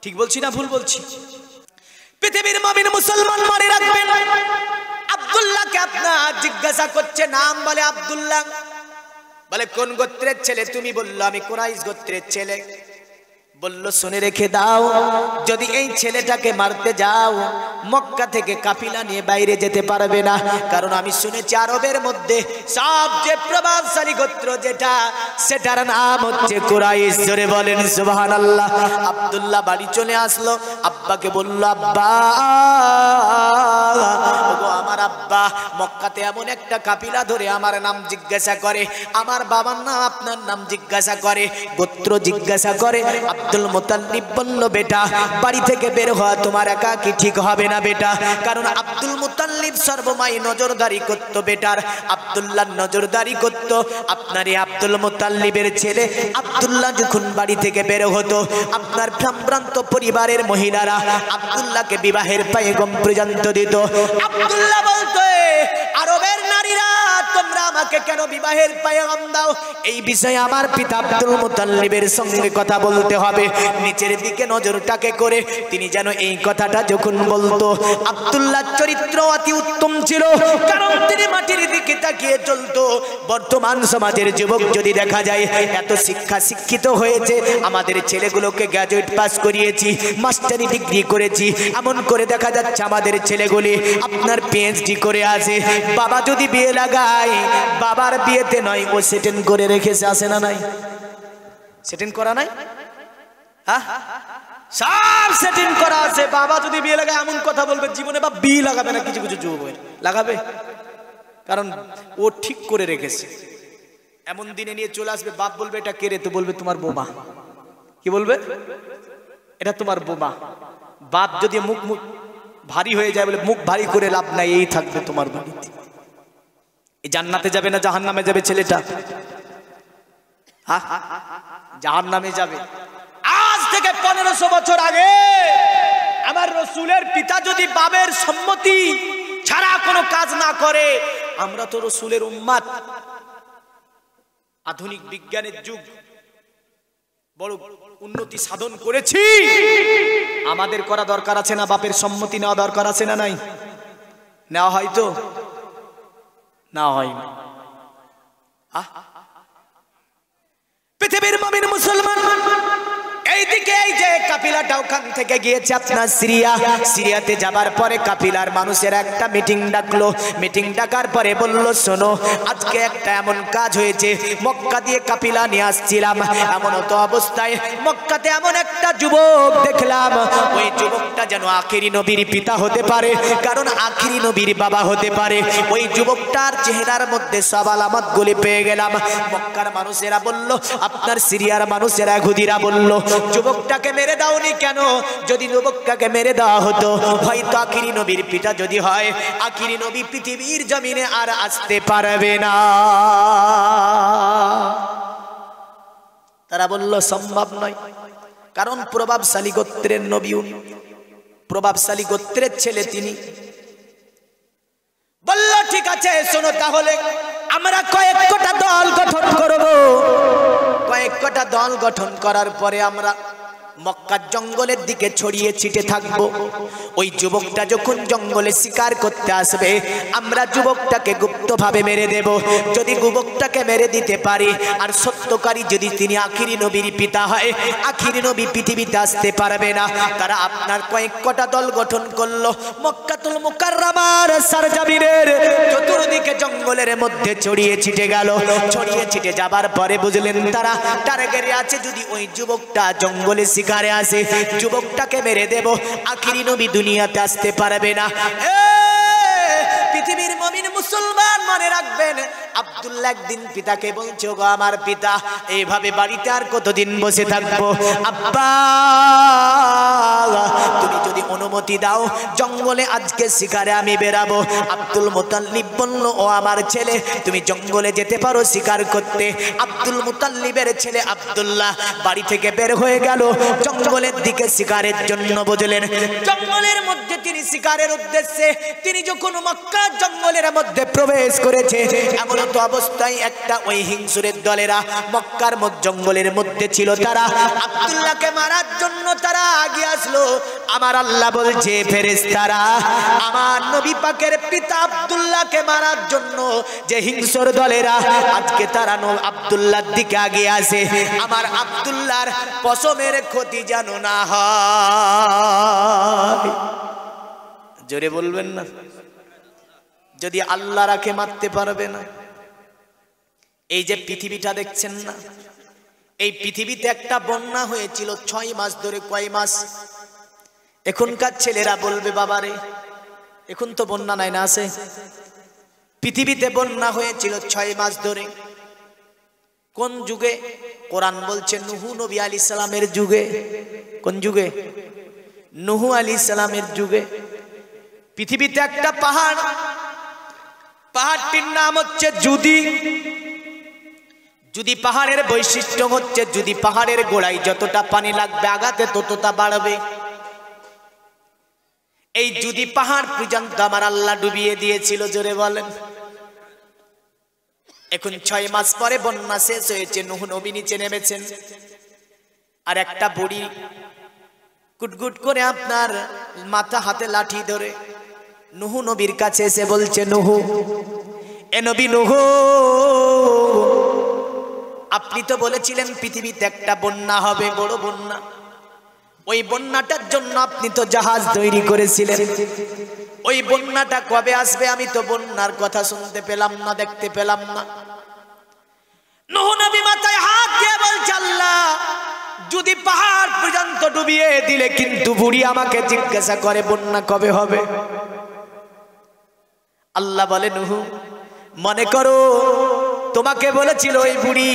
ঠিক বলছি না ভুল বলছি? পৃথিবীর মুমিন মুসলমান মারে রাখবেন। আব্দুল্লাহকে আপনার জিজ্ঞাসা করছে, নাম বলে আব্দুল্লাহ, বলে কোন গোত্রের ছেলে তুমি? বললো আমি কুরাইশ গোত্রের ছেলে। বলল শুনে রেখে দাও, যদি এই ছেলেটাকে মারতে যাও মক্কা থেকে কাফিলা নিয়ে বাইরে যেতে পারবে না, কারণ আমি শুনেছি আরবের মধ্যে সবচেয়ে প্রভাবশালী গোত্র যেটা, সেটার নাম হচ্ছে কুরাইশ। জোরে বলেন সুবহানাল্লাহ। আব্দুল্লাহ বাড়ি চলে আসলো, আব্বাকে বলল, আব্বা, ওগো আমার আব্বা, মক্কাতে এমন একটা কাফিলা ধরে আমার নাম জিজ্ঞাসা করে, আমার বাবার নাম আপনার নাম জিজ্ঞাসা করে, গোত্র জিজ্ঞাসা করে। আব্দুল মুতাল্লিব বলল, বেটা বাড়ি থেকে বের হওয়া তোমার একা কি ঠিক হবে না বেটা, কারণ আব্দুল মুতাল্লিব সর্বময় নজরদারি করতো বেটার, আব্দুল্লাহ নজরদারি করতো। আপনার এই আব্দুল মুতাল্লিবের ছেলে আব্দুল্লাহ যখন বাড়ি থেকে বের হতো, আপনার ভ্রান্ত পরিবারের মহিলারা আব্দুল্লাহকে বিবাহের পায়গাম পর্যন্ত দিত। আব্দুল্লাহ বলতো, আরবের নারীরা তোমরা আমাকে কেন বিবাহের পায়গাম দাও? এই বিষয়ে আমার পিতা আব্দুল মুতাল্লিবের সঙ্গে কথা বলতে হবে। নিচের দিকে নজরটাকে করে তিনি যেন এই কথাটা যখন বলতো, আব্দুল্লাহর চরিত্র অতি উত্তম ছিল, কারণ তিনি মাটির দিকে তাকিয়ে চলতো। বর্তমান সমাজের যুবক যদি দেখা যায় এত শিক্ষিত হয়েছে, আমাদের ছেলেগুলোকে গ্র্যাজুয়েট পাস করিয়েছি, মাস্টারি ডিগ্রি করেছি, এমন করে দেখা যাচ্ছে আমাদের ছেলেগুলি আপনার পিএইচডি করে আছে। বাবা যদি বিয়ে লাগায়, বাবার বিয়েতে নয়, ও সেটেন করে রেখেছে, আসে না নাই? সেটেন করা নাই? হ্যাঁ, সব সেটিং করা আছে। বাবা যদি বিয়ে লাগায় এমন কথা বলবে, জীবনে বা বিয়ে লাগাবে না। কিছু কিছু যুবক লাগাবে, কারণ ও ঠিক করে রেখেছে। এমন দিনে নিয়ে চলে আসবে, বাপ বলবে এটা কে রে? তো বলবে তোমার বোমা। কি বলবে? এটা তোমার বোমা। বাপ যদি মুখ ভারী হয়ে যায়, বলে মুখ ভারী করে লাভ নাই, এই থাকবে তোমার বাড়িতে। এই জান্নাতে যাবে না জাহান্নামে যাবে ছেলেটা? জাহান্নামে যাবে। আজ থেকে 1500 বছর আগে আমার রসুলের পিতা যদি বাবের সম্মতি ছাড়া কোনো কাজ না করে, আমরা তো রসুলের উম্মাত। আধুনিক বিজ্ঞানের যুগ, বড় উন্নতি সাধন করেছি, আমাদের করা দরকার আছে না? বাপের সম্মতি নেওয়া দরকার আছে না নাই? নেওয়া হয় তো? না হয়। পৃথিবীর মুমিন মুসলমান, এইদিকে এই যে কাফিলাটা ওখান থেকে গিয়েছে আপনার সিরিয়াতে যাবার পরে কাফিলার মানুষের একটা মিটিং ডাকলো। মিটিং ডাকার পরে বলল, শোনো, আজকে একটা এমন কাজ হয়েছে, মক্কা দিয়ে কাফিলা নিয়ে আসছিলাম, এমন তো অবস্থায় মক্কাতে এমন একটা যুবক দেখলাম, ওই যুবকটা যেন আখিরি নবীর পিতা হতে পারে, কারণ আখিরি নবীর বাবা হতে পারে। ওই যুবকটার চেহারার মধ্যে সব আলামতগুলি পেয়ে গেলাম। মক্কার মানুষেরা বলল, আপনার সিরিয়ার মানুষেরা, ইহুদিরা বলল, যুবকটাকে মেরে দাওনি কেন? যদি যুবকটাকে মেরে দেওয়া হতো, হয়তো আখিরি নবীর পিতা যদি হয়, আখিরি নবী পৃথিবীর জমিনে আর আসতে পারবে না। তারা বলল সম্ভব নয়, কারণ প্রভাবশালী গোত্রের নবী, প্রভাবশালী গোত্রের ছেলে তিনি। বলল ঠিক আছে শোনো, তাহলে আমরা কয়েকটা দল গঠন করব। কয়েকটা দল গঠন করার পরে আমরা মক্কার জঙ্গলের দিকে ছড়িয়ে ছিটে থাকব। ওই যুবকটা যখন জঙ্গলে শিকার করতে আসবে, আমরা যুবকটাকে গুপ্তভাবে মেরে দেব। যদি যুবকটাকে মেরে দিতে পারি, আর সত্যকারী যদি তিনি আখিরি নবীর পিতা হয়, আখিরি নবী পৃথিবীতে আসতে পারবে না। তারা আপনার কয়েকটা দল গঠন করলো। মক্কাতুল মুকাররমার সরজমিনের চতুর্দিকে জঙ্গলের মধ্যে ছড়িয়ে ছিটে গেল। ছড়িয়ে ছিটে যাবার পরে বুঝলেন তারা টার্গেটে আছে, যদি ওই যুবকটা জঙ্গলে শিকারে আসে, যুবকটাকে মেরে দেব, আখিরি নবী দুনিয়াতে আসতে পারবে না। পৃথিবীর মুমিন মুসলমান মনে রাখবেন, আব্দুল্লাহ একদিন পিতাকে বলছে, গো আমার পিতা, এইভাবে বাড়িতে আর কতদিন বসে থাকবো? আব্বা তুমি যদি অনুমতি দাও, জঙ্গলে আজকে শিকারে আমি বেরাবো। আব্দুল মুতাল্লিব বলল, ও আমার ছেলে, তুমি জঙ্গলে যেতে পারো শিকার করতে। আব্দুল মুতাল্লিবের ছেলে আব্দুল্লাহ বাড়ি থেকে বের হয়ে গেল জঙ্গলের দিকে শিকারের জন্য। বুঝলেন, জঙ্গলের মধ্যে তিনি শিকারের উদ্দেশ্যে, তিনি যখন মক্কা জঙ্গলের মধ্যে প্রবেশ করেছে, এমন তো অবস্থায় একটা ওই হিংসুরের দলেরা মক্কার জঙ্গলের মধ্যে ছিল। তারা আব্দুল্লাহকে মারার জন্য তারা এগিয়ে আসলো। আমার আল্লাহ বলছে, ফেরেশতারা আমার নবী পাকের পিতা আব্দুল্লাহকে মারার জন্য যে হিংসুর দলেরা, আজকে তারা আব্দুল্লাহর দিকে এগিয়ে আসে, আমার আব্দুল্লাহর পশমের ক্ষতি যেন না হয়। জোরে বলবেন না? যদি আল্লাহ রাখে মারতে পারবে না। এই যে পৃথিবীটা দেখছেন না, এই পৃথিবীতে একটা বন্যা হয়েছিল 6 মাস ধরে। কয় মাস? এখনকার ছেলেরা বলবে, বাবারে এখন তো বন্যা নাই না, আছে? পৃথিবীতে বন্যা হয়েছিল 6 মাস ধরে। কোন যুগে? কোরআন বলছে নূহ নবী আলাইহিস সালামের যুগে। কোন যুগে? নূহ আলাইহিস সালামের যুগে। পৃথিবীতে একটা পাহাড়, পাহাড়টির নাম হচ্ছে জুদি। জুদি পাহাড়ের বৈশিষ্ট্য হচ্ছে, যদি পাহাড়ের গোড়ায় যতটা পানি লাগবে আগাতে ততটা বাড়বে। এই জুদি পাহাড় পর্যন্ত আমার আল্লাহ ডুবিয়ে দিয়েছিল। জোরে বলেন। এখন 6 মাস পরে বন্যা শেষ হয়েছে, নূহ নবী নিচে নেমেছেন, আর একটা বুড়ি কুটকুট করে আপনার মাথা হাতে লাঠি ধরে নূহ নবীর কাছে এসে বলছে, নূহ, এ নবী নূহ, আপনি তো বলেছিলেন পৃথিবীতে একটা বন্যা হবে, বড় বন্যা। ওই বন্যাটার জন্য আপনি তো জাহাজ তৈরি করেছিলেন। ওই বন্যাটা কবে আসবে? আমি তো বন্যার কথা শুনতে পেলাম না, দেখতে পেলাম না। নূহ নবী মাথায় হাত দিয়ে বলছে, আল্লাহ যদি পাহাড় পর্যন্ত ডুবিয়ে দিলে, কিন্তু বুড়ি আমাকে জিজ্ঞাসা করে বন্যা কবে হবে। আল্লাহ বলে, নূহ, মনে করো তোমাকে বলেছিল ওই বুড়ি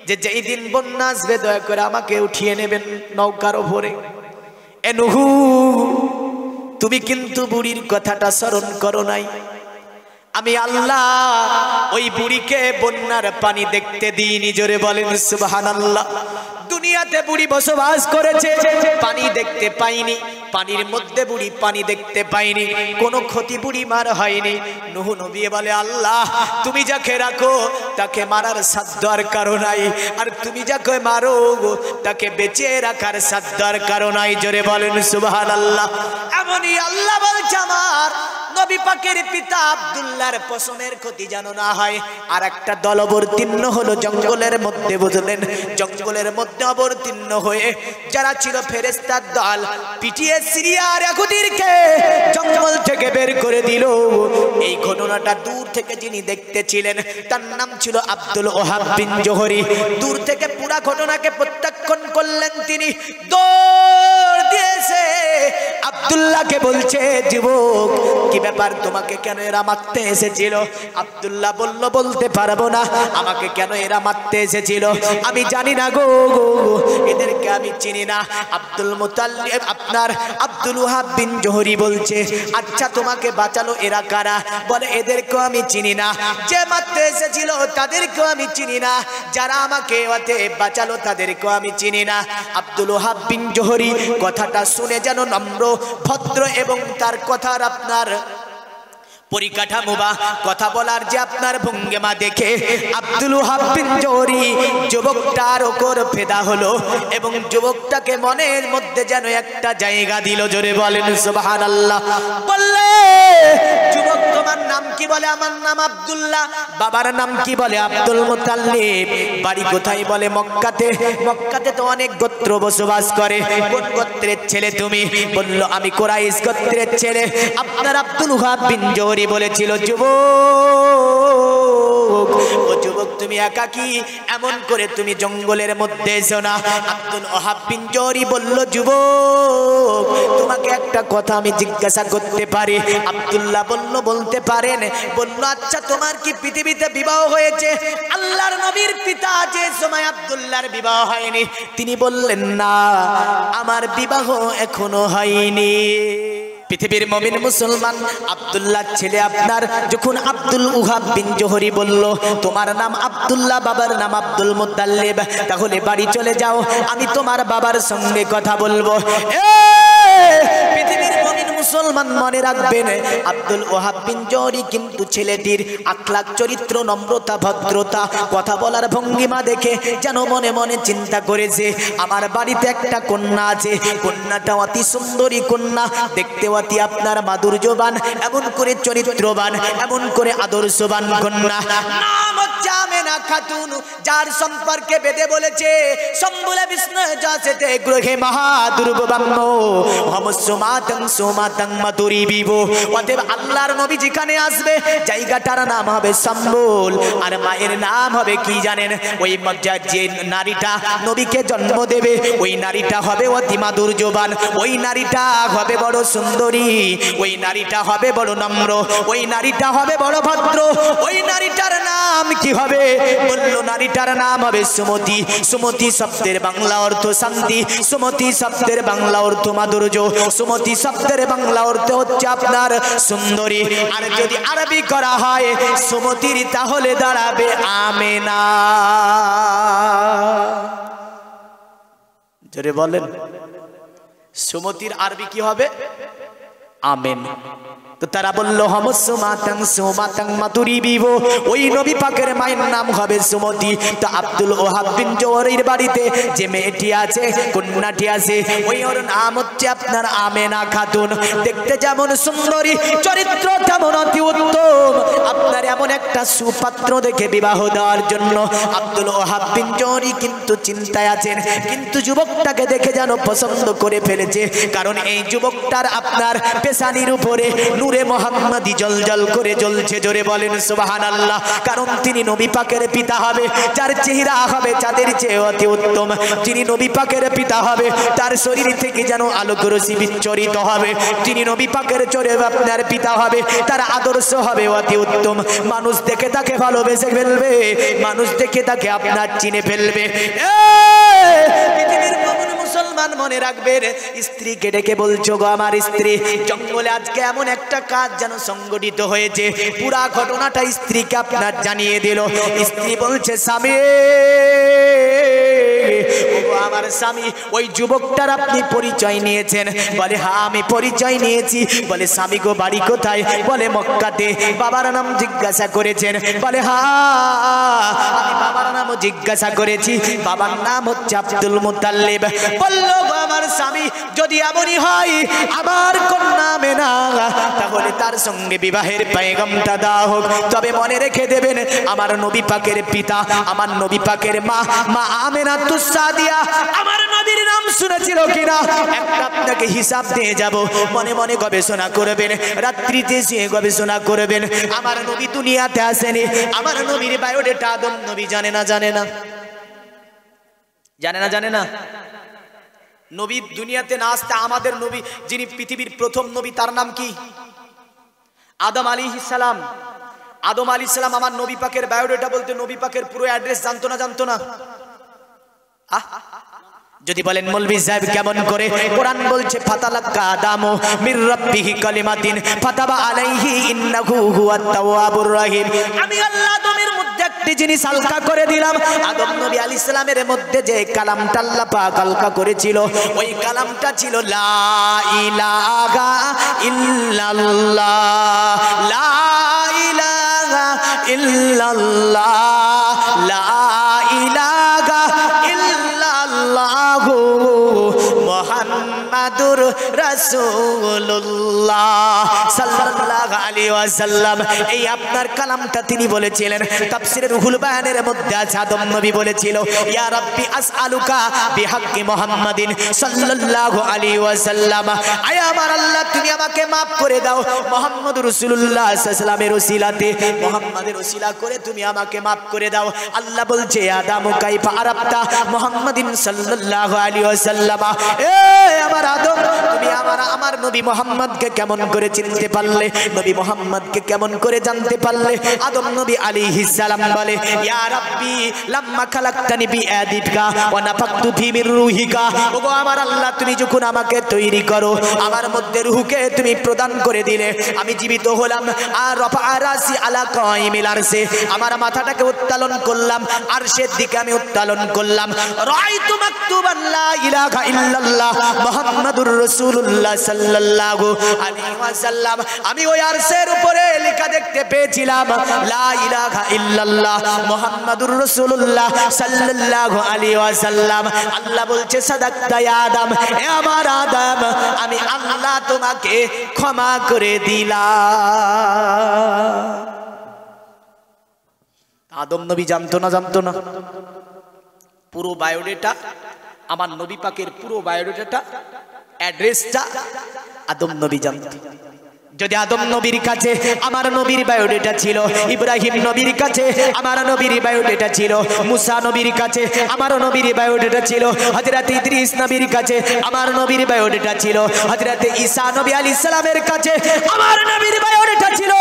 যে যেই দিন বন্যা আসবে দয়া করে আমাকে উঠিয়ে নেবেন নৌকার ওপরে। এ নূহ, তুমি কিন্তু বুড়ির কথাটা স্মরণ করো নাই। আমি আল্লাহ ওই বুড়িকে বন্যার পানি দেখতে দিইনি। জোরে বলেন সুবহানাল্লাহ। দুনিয়াতে বুড়ি বসবাস করেছে, পানি দেখতে পাইনি। পানির মধ্যে বুড়ি পানি দেখতে পাইনি, কোনো ক্ষতি বুড়ি মার হয়নি। নূহ নবী বলে, আল্লাহ তুমি যাকে রাখো তাকে মারার সাধ্য আর কারো নাই, আর তুমি যাকে মারো তাকে বেঁচে রাখার সাধ্য আর কারো নাই। জোরে বলেন সুবহানাল্লাহ। এমনই আল্লাহ বলছে, আমার নবী পাকের পিতা আব্দুল্লাহর পশমের ক্ষতি যেন না হয়। আর একটা দল অবতীর্ণ হলো জঙ্গলের মধ্যে। বুঝলেন, জঙ্গলের মধ্যে অবতীর্ণ হয়ে যারা ছিল ফেরেশতার দল, পিটিয়ে সিরিয়ার ইহুদিদেরকে জঙ্গল থেকে বের করে দিল। এই ঘটনাটা দূর থেকে যিনি দেখতেছিলেন তার নাম ছিল আব্দুল ওহাব বিন জোহরি। দূর থেকে পুরা ঘটনাকে প্রত্যক্ষণ করলেন তিনি। দৌড় দিয়েছে আব্দুল্লাহকে বলছে, যুবক কি ব্যাপার, তোমাকে কেন এরা মারতে এসেছিল? আব্দুল্লাহ বলল, বলতে পারবো না, আমাকে কেন এরা মারতে এসেছিল আমি জানি না গো, এদেরকে আমি চিনি না। আব্দুল মুতাল্লিব আপনার আব্দুল ওহাব বিন জোহরি বলছে, আচ্ছা তোমাকে বাঁচালো এরা কারা? বলে এদেরকেও আমি চিনি না, যে মাত্র এসেছিল তাদেরকেও আমি চিনি না, যারা আমাকে বাঁচালো তাদেরকেও আমি চিনি না। আব্দুল ওহাব বিন জোহরি কথাটা শুনে যেন নম্র ভদ্র এবং তার কথার আপনার পরিকাঠামো বা কথা বলার যে আপনার ভঙ্গিমা দেখে আব্দুল ওহাব বিন জোহরি যুবকটার ওপর ফেদা হলো এবং যুবকটাকে মনের মধ্যে যেন একটা জায়গা দিল। জোরে বলেন সুবহানাল্লাহ। বললে যুবক তোমার নাম কি? বলে আমার নাম আব্দুল্লাহ। বাবার নাম কি? বলে আব্দুল মুতাল্লিব। বাড়ি কোথায়? বলে মক্কাতে। মক্কাতে তো অনেক গোত্র বসবাস করে, কোন গোত্রের ছেলে তুমি? বলল আমি কুরাইশ গোত্রের ছেলে। আপনার আব্দুল ওহাব বিন জোহরি বলেছিল যুবক, ও যুবক তুমি একাকী, এমন করে তুমি জঙ্গলের মধ্যে এসো না। আব্দুল ওহাব বিন জোহরি বলল যুবক তোমাকে একটা কথা আমি জিজ্ঞাসা করতে পারি? আব্দুল্লাহ বলল বলতে পারেন। বলল আচ্ছা তোমার কি পৃথিবীতে বিবাহ হয়েছে? আল্লাহর নবীর পিতা যে সময় আব্দুল্লাহর বিবাহ হয়নি, তিনি বললেন না আমার বিবাহ এখনো হয়নি। পৃথিবীর মুমিন মুসলমান আব্দুল্লাহ ছেলে আপনার যখন আব্দুল ওহাব বিন জোহরি বলল তোমার নাম আব্দুল্লাহ, বাবার নাম আব্দুল মুতাল্লিব, তাহলে বাড়ি চলে যাও, আমি তোমার বাবার সঙ্গে কথা বলবো। পৃথিবীর মুমিন মুসলমান মনে রাখবেন আব্দুল ওহাব বিন জোহরি কিন্তু ছেলেটির আখলাক চরিত্র, নম্রতা, ভদ্রতা, কথা বলার ভঙ্গিমা দেখে যেন মনে মনে চিন্তা করেছে আমার বাড়িতে একটা কন্যা আছে, কন্যাটা অতি সুন্দরী কন্যা, দেখতে অতি আপনার মাধুর্যবান, এমন করে চরিত্রবান, এমন করে আদর্শবান কন্যা। নাম হচ্ছে আমেনা খাতুন, যার সম্পর্কে বেদে বলেছে সম্বুলে বিষ্ণু যাসেতে গ্রহে মহা দুর্গবাম্য হমসুমাতং সুমাতং মাতুরি বিবো। অতএব আল্লাহর নবী যেখানে আসবে জায়গাটার নাম হবে সম্বুল, আর মায়ের নাম হবে কি জানেন? ওই যে নারীটা নবীকে জন্ম দেবে ওই নারীটা হবে অতি মাধুর্যবান, ওই নারীটা হবে বড় সুন্দরী, ওই নারীটা হবে বড় নম্র, ওই নারীটা হবে বড় ভদ্র। ওই নারীটার নাম কি হবে? বলল নারীটার নাম হবে সুমতি। সুমতি শব্দের বাংলা অর্থ শান্তি, সুমতি শব্দের বাংলা অর্থ মাধুর্য, সুমতি শব্দের বাংলা অর্থ হচ্ছে আপনার সুন্দরী। আর যদি আরবি করা হয় সুমতির তাহলে দাঁড়াবে আমেনা। জোরে বলেন সুমতির আরবি কি হবে? আমেন। তো তারা বলল হমসুমাতাং সুমাতাং মাতুরি বিবো, ওই নবী পাকের মায়ের নাম হবে সুমতি। তো আব্দুল ওহাব বিন জোহরির বাড়িতে যে মেয়েটি আছে, কন্যাটি আছে, ওই ওর নাম হচ্ছে আপনার আমেনা খাতুন। দেখতে যেমন সুন্দরী, চরিত্র তেমন অতি উত্তম। আপনার এমন একটা সুপাত্র দেখে বিবাহ দেওয়ার জন্য আব্দুল ওহাব বিন জোহরি কিন্তু চিন্তায় আছেন, কিন্তু যুবকটাকে দেখে যেন পছন্দ করে ফেলেছে, কারণ এই যুবকটার আপনার পেশানির উপরে নূরে মুহাম্মাদি জলজল করে জ্বলছে। জোরে বলেন সুবহানাল্লাহ। কারণ তিনি নবী পাকের পিতা হবে, যার চেহারা হবে চাঁদের চেয়ে অতি উত্তম। যিনি নবী পাকের পিতা হবে তার শরীর থেকে যেন আলোক রশ্মি বিচ্ছরিত হবে। যিনি নবী পাকের চরে আপনার পিতা হবে তার আদর্শ হবে অতি উত্তম। মানুষ দেখে তাকে ভালোবেসে ফেলবে, মানুষ দেখে তাকে আপনার চিনে ফেলবে। পৃথিবীর মুসলমান মনে রাখবেন, স্ত্রীকে ডেকে বলছো গো আমার স্ত্রী, জঙ্গলে আজকে এমন একটা কাজ যেন সংগঠিত হয়েছে। পুরা ঘটনাটা স্ত্রীকে আপনার জানিয়ে দিল। স্ত্রী বলছে স্বামী, আমার স্বামী, ওই যুবকটার আপনি পরিচয় নিয়েছেন? বলে হ্যাঁ আমি পরিচয় নিয়েছি। বলে স্বামী গো বাড়ি কোথায়? বলে মক্কাতে। বাবার নাম জিজ্ঞাসা করেছেন? বলে হ্যাঁ আমি বাবার নামও জিজ্ঞাসা করেছি, বাবার নাম হচ্ছে আব্দুল মুতাল্লিব। বলল গো আমার স্বামী, যদি এমনই হয় আমার কন্যা আমেনা, তাহলে তার সঙ্গে বিবাহের পয়গামটা দেওয়া হোক। তবে মনে রেখে দেবেন আমার নবী পাকের পিতা, আমার নবী পাকের মা, মা আমেনা তুসাদিয়া আমার নবীর নাম শুনেছিল কিনা একটা আপনাকে হিসাব দিয়ে যাব। মনে মনে গবেষণা করবেন, রাত্রিতে সে গবেষণা করবেন। আমার নবী দুনিয়াতে আসেনি, আমার নবীর বায়োডেটা আদম নবী জানে না, জানে না, জানে না, জানে না। নবী দুনিয়াতে না আসতে আমাদের নবী, যিনি পৃথিবীর প্রথম নবী, তার নাম কি? আদম আলাইহিস সালাম। আদম আলাইহিস সালাম আমার নবী পাকের বায়োডেটা বলতে নবী পাকের পুরো অ্যাড্রেস জানতো না, জানতো না? যদি বলেন মৌলভী সাহেব কেমন করে, কোরআন বলছে ফাতালাক্কা আদামু মির রাব্বিহি কালিমাতিন ফাতাবা আলাইহি ইন্নাহু হুয়াত তাওয়াবুর রহিম। আমি আল্লাহ আদমের মধ্যে একটি জিনিস হালকা করে দিলাম। আদম নবী আলাইহিস সালামের মধ্যে যে কালামটা আল্লাহ পাক হালকা করেছিল, ওই কালামটা ছিল লা ইলাহা ইল্লাল্লাহ, লা ইলাহা ইল্লাল্লাহ, লা ইলাহা ইল্লাল্লাহু মুহাম্মাদুর রাসূলুল্লাহ সাল্লাল্লাহু আলাইহি ওয়াসাল্লাম। এই আপনার কালামটা তিনি বলেছিলেন। তাফসীরে রুহুল বায়ানের মধ্যে আছে আদম নবী বলেছিল, ইয়া রাব্বি আসআলুকা বিহাক্কি মুহাম্মাদিন সাল্লাল্লাহু আলাইহি ওয়াসাল্লাম, আয় আমার আল্লাহ তুমি আমাকে maaf করে দাও মুহাম্মদুর রাসূলুল্লাহ সাল্লাল্লাহু আলাইহি ওয়াসাল্লামের ওসিলাতে, মুহাম্মাদের ওসিলা করে তুমি আমাকে maaf করে দাও। আল্লাহ বলছে আদামু কাইফা আরাফতা মুহাম্মাদিন সাল্লাল্লাহু আলাইহি ওয়াসাল্লাম, এ আমার আদম তুমি আমার নবী মুহাম্মদকে কেমন করে চিনতে পারলে, নবী মুহাম্মদকে কেমন করে জানতে পারলে? আদম নবী আলাইহিস সালাম বলে, ইয়া রাব্বি লাম্মা খালাকতানি বিয়াদিকা ওয়া নাফাকতু ফি মির রূহিকা, ওগো আমার আল্লাহ তুমি যখন আমাকে তৈরি করো, আমার মধ্যে রূহকে তুমি প্রদান করে দিলে, আমি জীবিত হলাম। আর রাফা রাসি আলা কাইমিল আরশে, আমার মাথাটাকে উত্তোলন করলাম, আরশের দিকে আমি উত্তোলন করলাম। রাআইতু মাকতুবান লা ইলাহা ইল্লাল্লাহ মুহাম্মাদুর রাসূলুল্লাহ সাল্লাল্লাহু আলাইহি ওয়াসাল্লাম, আমি ওই আরশের উপরে লেখা দেখতে পেয়েছিলাম লা ইলাহা ইল্লাল্লাহ মুহাম্মাদুর রাসূলুল্লাহ সাল্লাল্লাহু আলাইহি ওয়াসাল্লাম। আল্লাহ বলছে সাদাক্তা ইয়া আদম, হে আমার আদম আমি আল্লাহ তোমাকে ক্ষমা করে দিলাম। আদম নবী জানতো না পুরো বায়োডেটা, আমার নবী পাকের পুরো বায়োডেটা অ্যাড্রেসটা আদম নবী জানতো। যদি আদম নবীর কাছে আমার নবীর বায়োডেটা ছিল, ইব্রাহিম নবীর কাছে আমার নবীর বায়োডেটা ছিল, মুসা নবীর কাছে আমার নবীর বায়োডেটা ছিল, হযরত ইদ্রিস নবীর কাছে আমার নবীর বায়োডেটা ছিল, হযরত ঈসা নবী আলাইহিস সালামের কাছে আমার নবীর বায়োডেটা ছিল।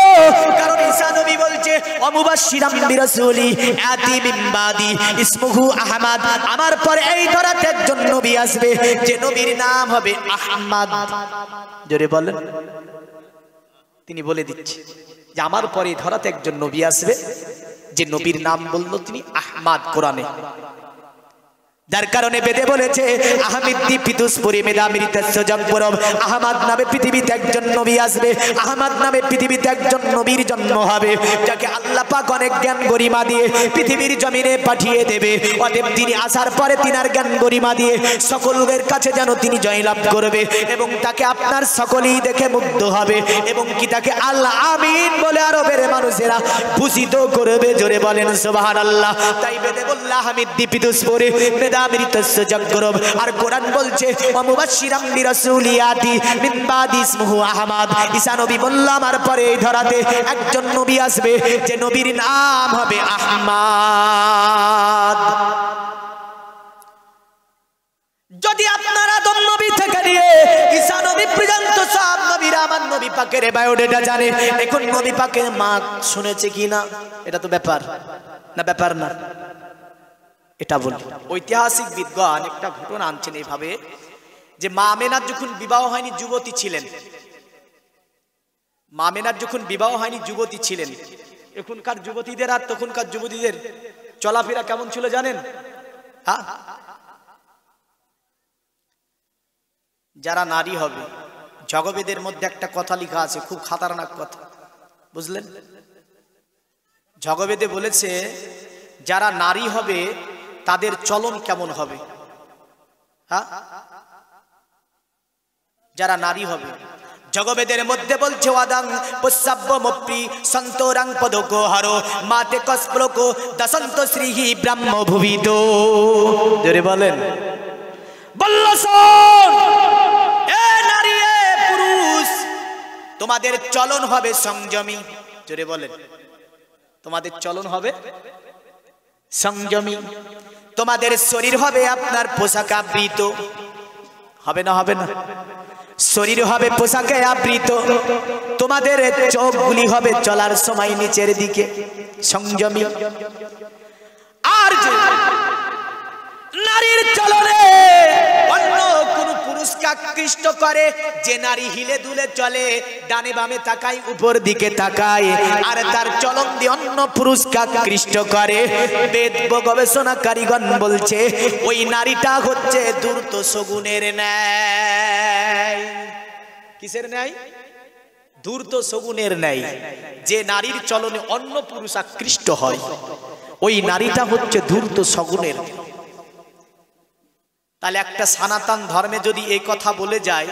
কারণ ঈসা নবী বলছে অমুবাশশিরাম বিরাসূলি আতি মিন বাদি ইসমুহু আহমদ, আমার পরে এই ধরাতে একজন নবী আসবে যে নবীর নাম হবে আহমদ। জোরে বলেন। তিনি বলে দিচ্ছে যে আমার পরে ধরাতে একজন নবী আসবে যে নবীর নাম বলল তিনি আহমদ কোরআনে। যার কারণে বেদে বলেছে আহমিদ দীপিতুসপুরি মেধামৃতস্য জগবরম, আহমদ নামে পৃথিবীতে একজন নবী আসবে, আহমদ নামে পৃথিবীতে একজন নবীর জন্ম হবে, যাকে আল্লাহ পাক অনেক জ্ঞান গরিমা দিয়ে পৃথিবীর জমিনে পাঠিয়ে দেবে। অতএব তিনি আসার পরে তিনার জ্ঞান গরিমা দিয়ে সকলের কাছে যেন তিনি জয়লাভ করবে এবং তাকে আপনার সকলেই দেখে মুগ্ধ হবে এবং কি তাকে আল্লাহ আমিন বলে আরবের মানুষেরা ভূষিত করবে। জোরে বলেন সুবহানাল্লাহ। তাই বেদে বলল আহমিদ দীপিতুসপুরি আর কোরআন বলছে মুবাশশিরাম বিরাসূলিয়াতি মিন বাদি ইসমুহু আহমদ। ঈসা নবী বলল আমার পরে এই ধরাতে একজন নবী আসবে যে নবীর নাম হবে আহমদ। যদি আপনার আদম নবী থেকে নিয়ে ঈসা নবী পর্যন্ত সব নবীরা আমার নবী পাকের বায়োডেটা জানে, এখন নবী পাকের মা শুনেছে কিনা এটা তো ব্যাপার না, ব্যাপার না এটা বল। ঐতিহাসিক বিদ্বান একটা ঘটনা আনছেন এইভাবে যে মা আমেনার যখন বিবাহ হয়নি যুবতী ছিলেন, মা আমেনার যখন বিবাহ হয়নি যুবতী ছিলেন, এখনকার যুবতীদের আর তখনকার যুবতীদের চলাফেরা কেমন ছিল জানেন? হ্যাঁ, যারা নারী হবে, জগবেদের মধ্যে একটা কথা লেখা আছে, খুব খাতারনাক কথা, বুঝলেন? জগবেদে বলেছে যারা নারী হবে তাদের চলন কেমন হবে। হ্যাঁ, যারা নারী হবে জগবেদের মধ্যে বলছে ওয়াদাং পসাব্য মপ্রি সন্তরাং পদকো হারো মাতে কসপ্লকো দসন্ত শ্রীহি ব্রহ্ম ভুবিদো। জোরে বলেন। বল্লসন এ নারী এ পুরুষ, তোমাদের চলন হবে সংযমী। জোরে বলেন। তোমাদের চলন হবে সংযমী, তোমাদের শরীর হবে আপনার পোশাকে আবৃত, হবে না? হবে না? শরীর হবে পোশাকে আবৃত, তোমাদের চোখগুলি হবে চলার সময় নিচের দিকে সংযমী। আর নারীর চলনে পুরুষকে আকৃষ্ট করে, যে নারী হিলে দুলে চলে, ডানে বামে তাকায়, উপর দিকে তাকায়, আর তার চলন দিয়ে অন্য পুরুষকে আকৃষ্ট করে, বেদ গবেষণাকারীগণ বলছে ওই নারীটা হচ্ছে ধূর্ত শগুনের ন্যায়। কিসের ন্যায়? ধূর্ত শগুনের ন্যায়। যে নারীর চলনে অন্য পুরুষ আকৃষ্ট হয়, ওই নারীটা হচ্ছে ধূর্ত শগুনের। তাহলে একটা সনাতন ধর্মে যদি এই কথা বলে যায়,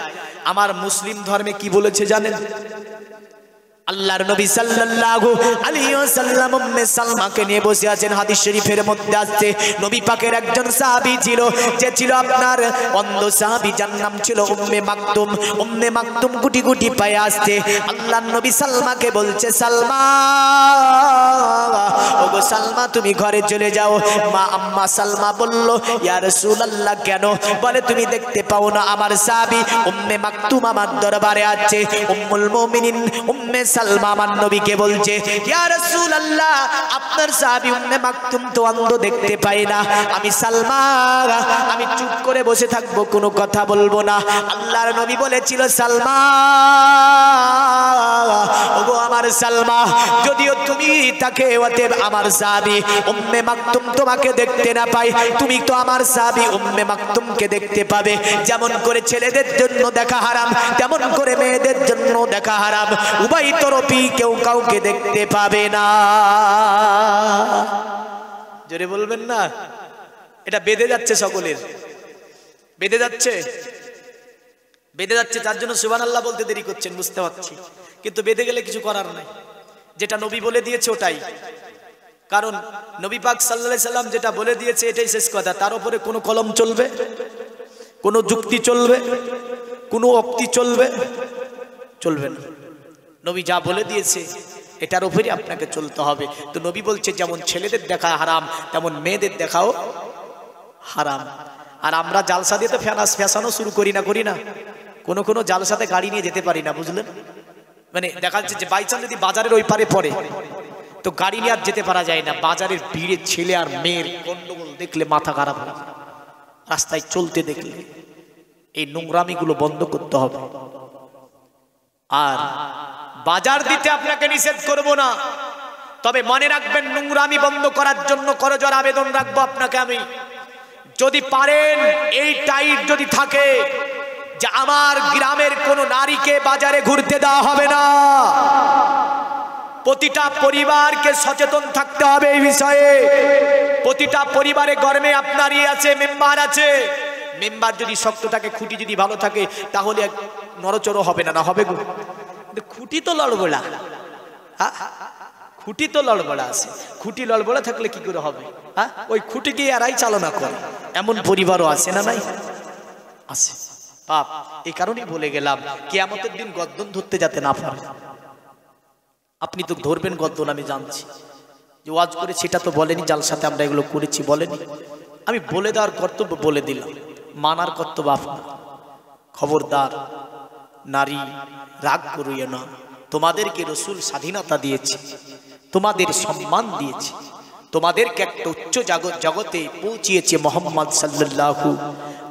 আমার মুসলিম ধর্মে কি বলেছে জানেন? আল্লাহর নবী সাল্লাল্লাহু আলাইহি ওয়াসাল্লাম উম্মে সালমাকে নিয়ে বসে আছেন। হাদিস শরীফের মধ্যে আছে, নবী পাকের একজন সাহাবী ছিল, যে ছিল আপনার অন্ধ সাহাবী, যার নাম ছিল উম্মে মাকতুম। উম্মে মাকতুম গুটি গুটি পায়ে আসছে, আল্লাহর নবী সালমাকে বলছে, সালমা, ওগো সালমা, তুমি ঘরে চলে যাও। মা আম্মা সালমা বলল, ইয়া রাসূলুল্লাহ, কেন? বলে, তুমি দেখতে পাও না আমার সাহাবী উম্মে মাকতুম আমার দরবারে আছে? উম্মুল মুমিনিন উম্মে সালমা আমার নবীকে বলছে, ইয়া রাসূলুল্লাহ, আপনার সাহাবী উম্মে মাকতুম তো অন্ধ, দেখতে পাই না। আমি সালমা, আমি চুপ করে বসে থাকবো, কোনো কথা বলবো না। আল্লাহর নবী বলেছিল, সালমা, ওগো আমার সালমা, যদিও তুমি তাকে অতএব আমার সাহাবী উম্মে মাকতুম তোমাকে দেখতে না পাই, তুমি তো আমার সাহাবী উম্মে মাকতুমকে দেখতে পাবে। যেমন করে ছেলেদের জন্য দেখা হারাম, তেমন করে মেয়েদের জন্য দেখা হারাম। উভয় তরফই কেউ কাউকে দেখতে পাবে না। জোরে বলবেন না? এটা বেঁধে যাচ্ছে, সকলের বেঁধে যাচ্ছে, বেঁধে যাচ্ছে। তার জন্য সুবহানাল্লাহ বলতে দেরি করছেন, বুঝতে পারছি, কিন্তু বেঁধে গেলে কিছু করার নাই। যেটা নবী বলে দিয়েছে ওটাই, কারণ নবী পাক সাল্লাল্লাহু আলাইহি সাল্লাম যেটা বলে দিয়েছে এটাই শেষ কথা। তার উপরে কোনো কলম চলবে, কোনো যুক্তি চলবে, কোনো উক্তি চলবে, চলবে না। নবী যা বলে দিয়েছে এটার উপরে আপনাকে চলতে হবে। তো নবী বলছে, যেমন ছেলেদের দেখা হারাম, তেমন মেয়েদের দেখাও হারাম। আর আমরা জালসা দিয়ে তো ফ্যাশনও শুরু করি না, করি না? কোনো জালসাতে গাড়ি নিয়ে যেতে পারি না, বুঝলেন? মানে দেখা যাচ্ছে যে বাইচান্স যদি বাজারের ওই পারে পড়ে, তো গাড়ি নিয়ে আর যেতে পারা যায় না। বাজারের ভিড়ে ছেলে আর মেয়ের গন্ডগোল দেখলে মাথা খারাপ হয়, রাস্তায় চলতে দেখলে। এই নোংরামিগুলো বন্ধ করতে হবে। আর বাজার দিতে আপনাকে নিষেধ করব না, তবে মনে রাখবেন, নোংরামি বন্ধ করার জন্য করজোর আবেদন রাখবো আপনাকে আমি। যদি পারেন, এই টাইট যদি থাকে যে আমার গ্রামের কোন নারীকে বাজারে ঘুরতে দেওয়া হবে না, প্রতিটা পরিবারকে সচেতন থাকতে হবে এই বিষয়ে। প্রতিটা পরিবারে গর্মে আপনারই আছে, মেম্বার আছে। মেম্বার যদি শক্ত থাকে, খুঁটি যদি ভালো থাকে, তাহলে নড়চড়ও হবে না। না হবে গো? খুঁটি তো লড়বড়া, খুঁটি তো লড়বড়া আছে। খুঁটি লড়বড়া থাকলে কি করে হবে? হ্যাঁ, ওই খুঁটিকে এরাই চালনা করে, এমন পরিবারও আছে না? নাই? আছে। পাপ। এই কারণেই বলে গেলাম, কিয়ামতের দিন গর্দন ধরতে যাতে না পারে। আপনি তো ধরবেন গর্দন, আমি জানছি। যে ওয়াজ করে সেটা তো বলেনি, জালসাতে আমরা এগুলো করেছি বলেনি। আমি বলে দেওয়ার কর্তব্য বলে দিলাম, মানার কর্তব্য আপনার। খবরদার, নারী রাগ করিও না। তোমাদেরকে রাসূল স্বাধীনতা দিয়েছে, তোমাদের সম্মান দিয়েছে, তোমাদেরকে একটা উচ্চ জগতে পৌঁছিয়েছে মুহাম্মদ সাল্লাল্লাহু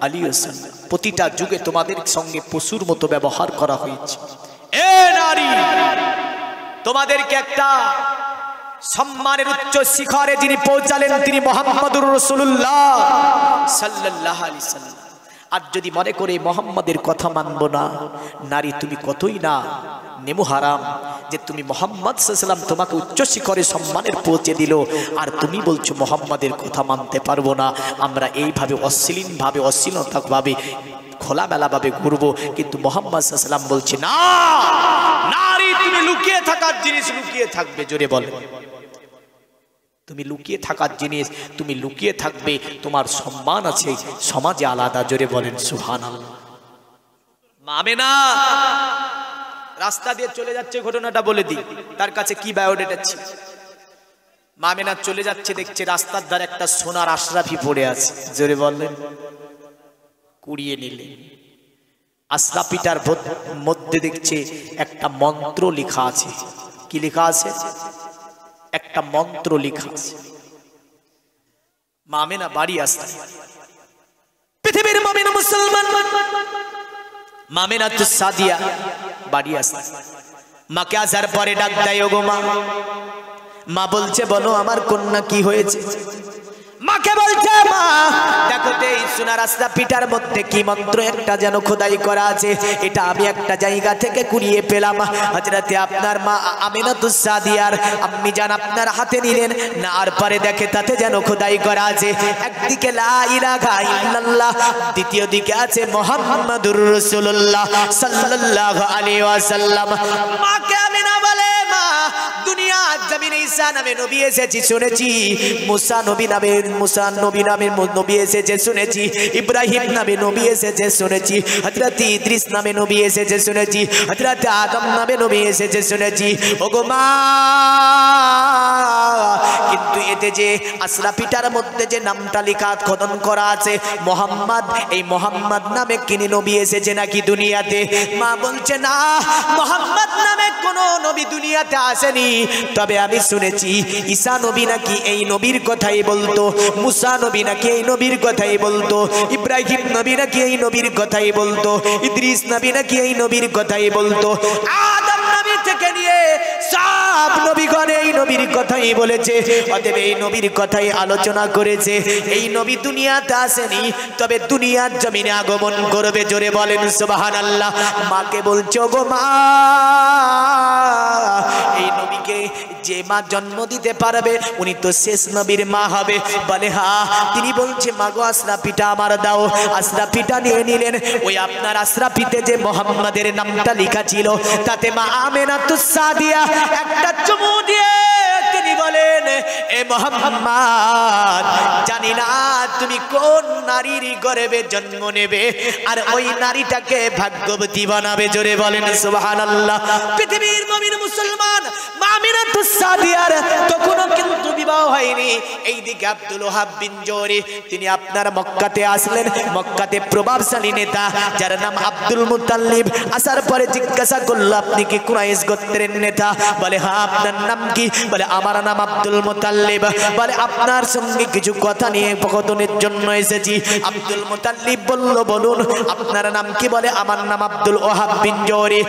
আলাইহি ওয়াসাল্লাম। প্রতিটা যুগে তোমাদের সঙ্গে পশুর মতো ব্যবহার করা হয়েছে। এ নারী, তোমাদেরকে একটা সম্মানের উচ্চ শিখরে যিনি পৌঁছালেন, তিনি মুহাম্মদুর রাসূলুল্লাহ সাল্লাল্লাহু আলাইহি ওয়াসাল্লাম। আর যদি মনে করে মুহাম্মাদের কথা মানব না, নারী তুমি কতই না নেমু হারাম, যে তুমি মুহাম্মদ সাল্লাল্লাহু আলাইহি ওয়াসাল্লাম তোমাকে উচ্চ শিখরে সম্মানের পৌঁছে দিল, আর তুমি বলছো মুহাম্মাদের কথা মানতে পারবো না। আমরা এইভাবে অশ্লীলভাবে, অশ্লীলতাভাবে, খোলামেলাভাবে ঘুরবো, কিন্তু মুহাম্মদ সাল্লাল্লাহু আলাইহি ওয়াসাল্লাম বলছে না, নারী তুমি লুকিয়ে থাকার জিনিস লুকিয়ে থাকবে। জোরে বলে, তুমি লুকিয়ে থাকার জিনিস তুমি লুকিয়ে থাকবে। তোমার সম্মান আছে সমাজে আলাদা। জোরে বলেন সুবহানাল্লাহ। আমেনা রাস্তা দিয়ে চলে যাচ্ছে, ঘটনাটা বলে দিই, তার কাছে কি বায়োডেটা ছিল। মামেনা চলে যাচ্ছে, দেখছে রাস্তার ধারে একটা সোনার আশরাফি পড়ে আছে। জোরে বললেন, কুড়িয়ে নিলেন। আশরাফিটার মধ্যে দেখছে একটা মন্ত্র লেখা আছে। কি লেখা আছে? একটা মন্ত্র লেখা আছে। মামেনা বাড়ি আসতে, পৃথিবীর মুমিন মুসলমান মামিনাতুস সাদিয়া বাড়ি আসে, মাকে আসার পরে ডাক দেয়, ওগো মা। মা বলছে, বলো আমার কন্যা কি হয়েছে? মাকে বলছে, মা দেখো তো এই সোনার রাস্তা পিঠার মধ্যে কি মন্ত্র একটা যেন খোদাই করা আছে, এটা আমি একটা জায়গা থেকে কুড়িয়ে পেলাম। হযরতে আপনার মা আমিনাতুস সাদিয়ার আম্মি জান আপনার হাতে নিলেন, না আর পরে দেখে তাতে যেন খোদাই করা আছে, একদিকে লা ইলাহা ইল্লাল্লাহ, দ্বিতীয় দিকে আছে মুহাম্মাদুর রাসূলুল্লাহ সাল্লাল্লাহু আলাইহি ওয়াসাল্লাম। মাকে আমিনা বলে, মা দুনিয়া জমিনে ঈসা নামে নবী এসেছে শুনেছি, মুসা নবী নামে নবী এসেছে শুনেছি, ইব্রাহিম নামে নবী এসেছে শুনেছি, হযরত ইদ্রিস নামে নবী এসেছে শুনেছি, হযরত আদম নামে নবী এসেছে শুনেছি। ওগো মা, কিন্তু এতে যে আসরাফিটার মধ্যে যে নামটা লেখা খোদন করা আছে মোহাম্মদ, এই মোহাম্মদ নামে কিনি নবী এসেছে নাকি দুনিয়াতে? মা বলছে, না, মোহাম্মদ নামে কোন নবী দুনিয়াতে আসেনি, তবে আমি শুনেছি ঈসা নবী নাকি এই নবীর কথাই বলতো, মুসা নবী নাকি এই নবীর কথাই বলতো, ইব্রাহিম নবী নাকি এই নবীর কথাই বলতো, ইদ্রিস নবী নাকি এই নবীর কথাই বলতো, আদম নবী থেকে নিয়ে সব নবীগণ এই নবীর কথাই বলেছে। অতএব এই নবীর কথাই আলোচনা করেছে। এই নবী দুনিয়াতে আসেনি, তবে দুনিয়ার জমিনে আগমন করবে। জোরে বলেন সুবহানাল্লাহ। মাকে বলছো, গো মা, এই নবীকে যে মা জন্ম দিতে পারবে উনি তো শেষ নবীর মা হবে। বলে, হ্যাঁ। তিনি বলছে, মা গো আসরাফিটা আমার দাও। আসরাফিটা নিয়ে নিলেন। ওই আপনার আসরাফিতে যে মোহাম্মদের নামটা লেখা ছিল তাতে মা আমিনাতুস সাদিয়া একটা চুমু দিয়ে তিনি বলেন, এ মোহাম্মদ, জানি না তুমি কোন নারীর গর্ভে জন্ম নেবে আর ওই নারীটাকে ভাগ্যবতী বানাবে। জোরে বলেন সুবহানাল্লাহ। পৃথিবীর মুমিন মুসলমান মা আমিনাতুস সাদিয়ার তখনও কিন্তু বিবাহ হয়নি। এইদিকে আব্দুল ওহাব বিন জোহরি তিনি আপনার মক্কাতে আসলেন। মক্কাতে প্রভাবশালী নেতা যার নাম আব্দুল মুতাল্লিব। আসার পরে জিজ্ঞাসা করলো, আপনি কি কুরাইশ গোত্রের নেতা? বলে, হ্যাঁ। আপনার নাম কি? বলে, আমার নাম আব্দুল মুতাল্লিব। বলে, আপনার সঙ্গে কিছু কথা নিয়ে কথনের জন্য এসেছি। আব্দুল মুতাল্লিব বলল, বলুন আপনার নাম কি? বলে, আমার নাম আব্দুল ওহাব বিন জোহরি।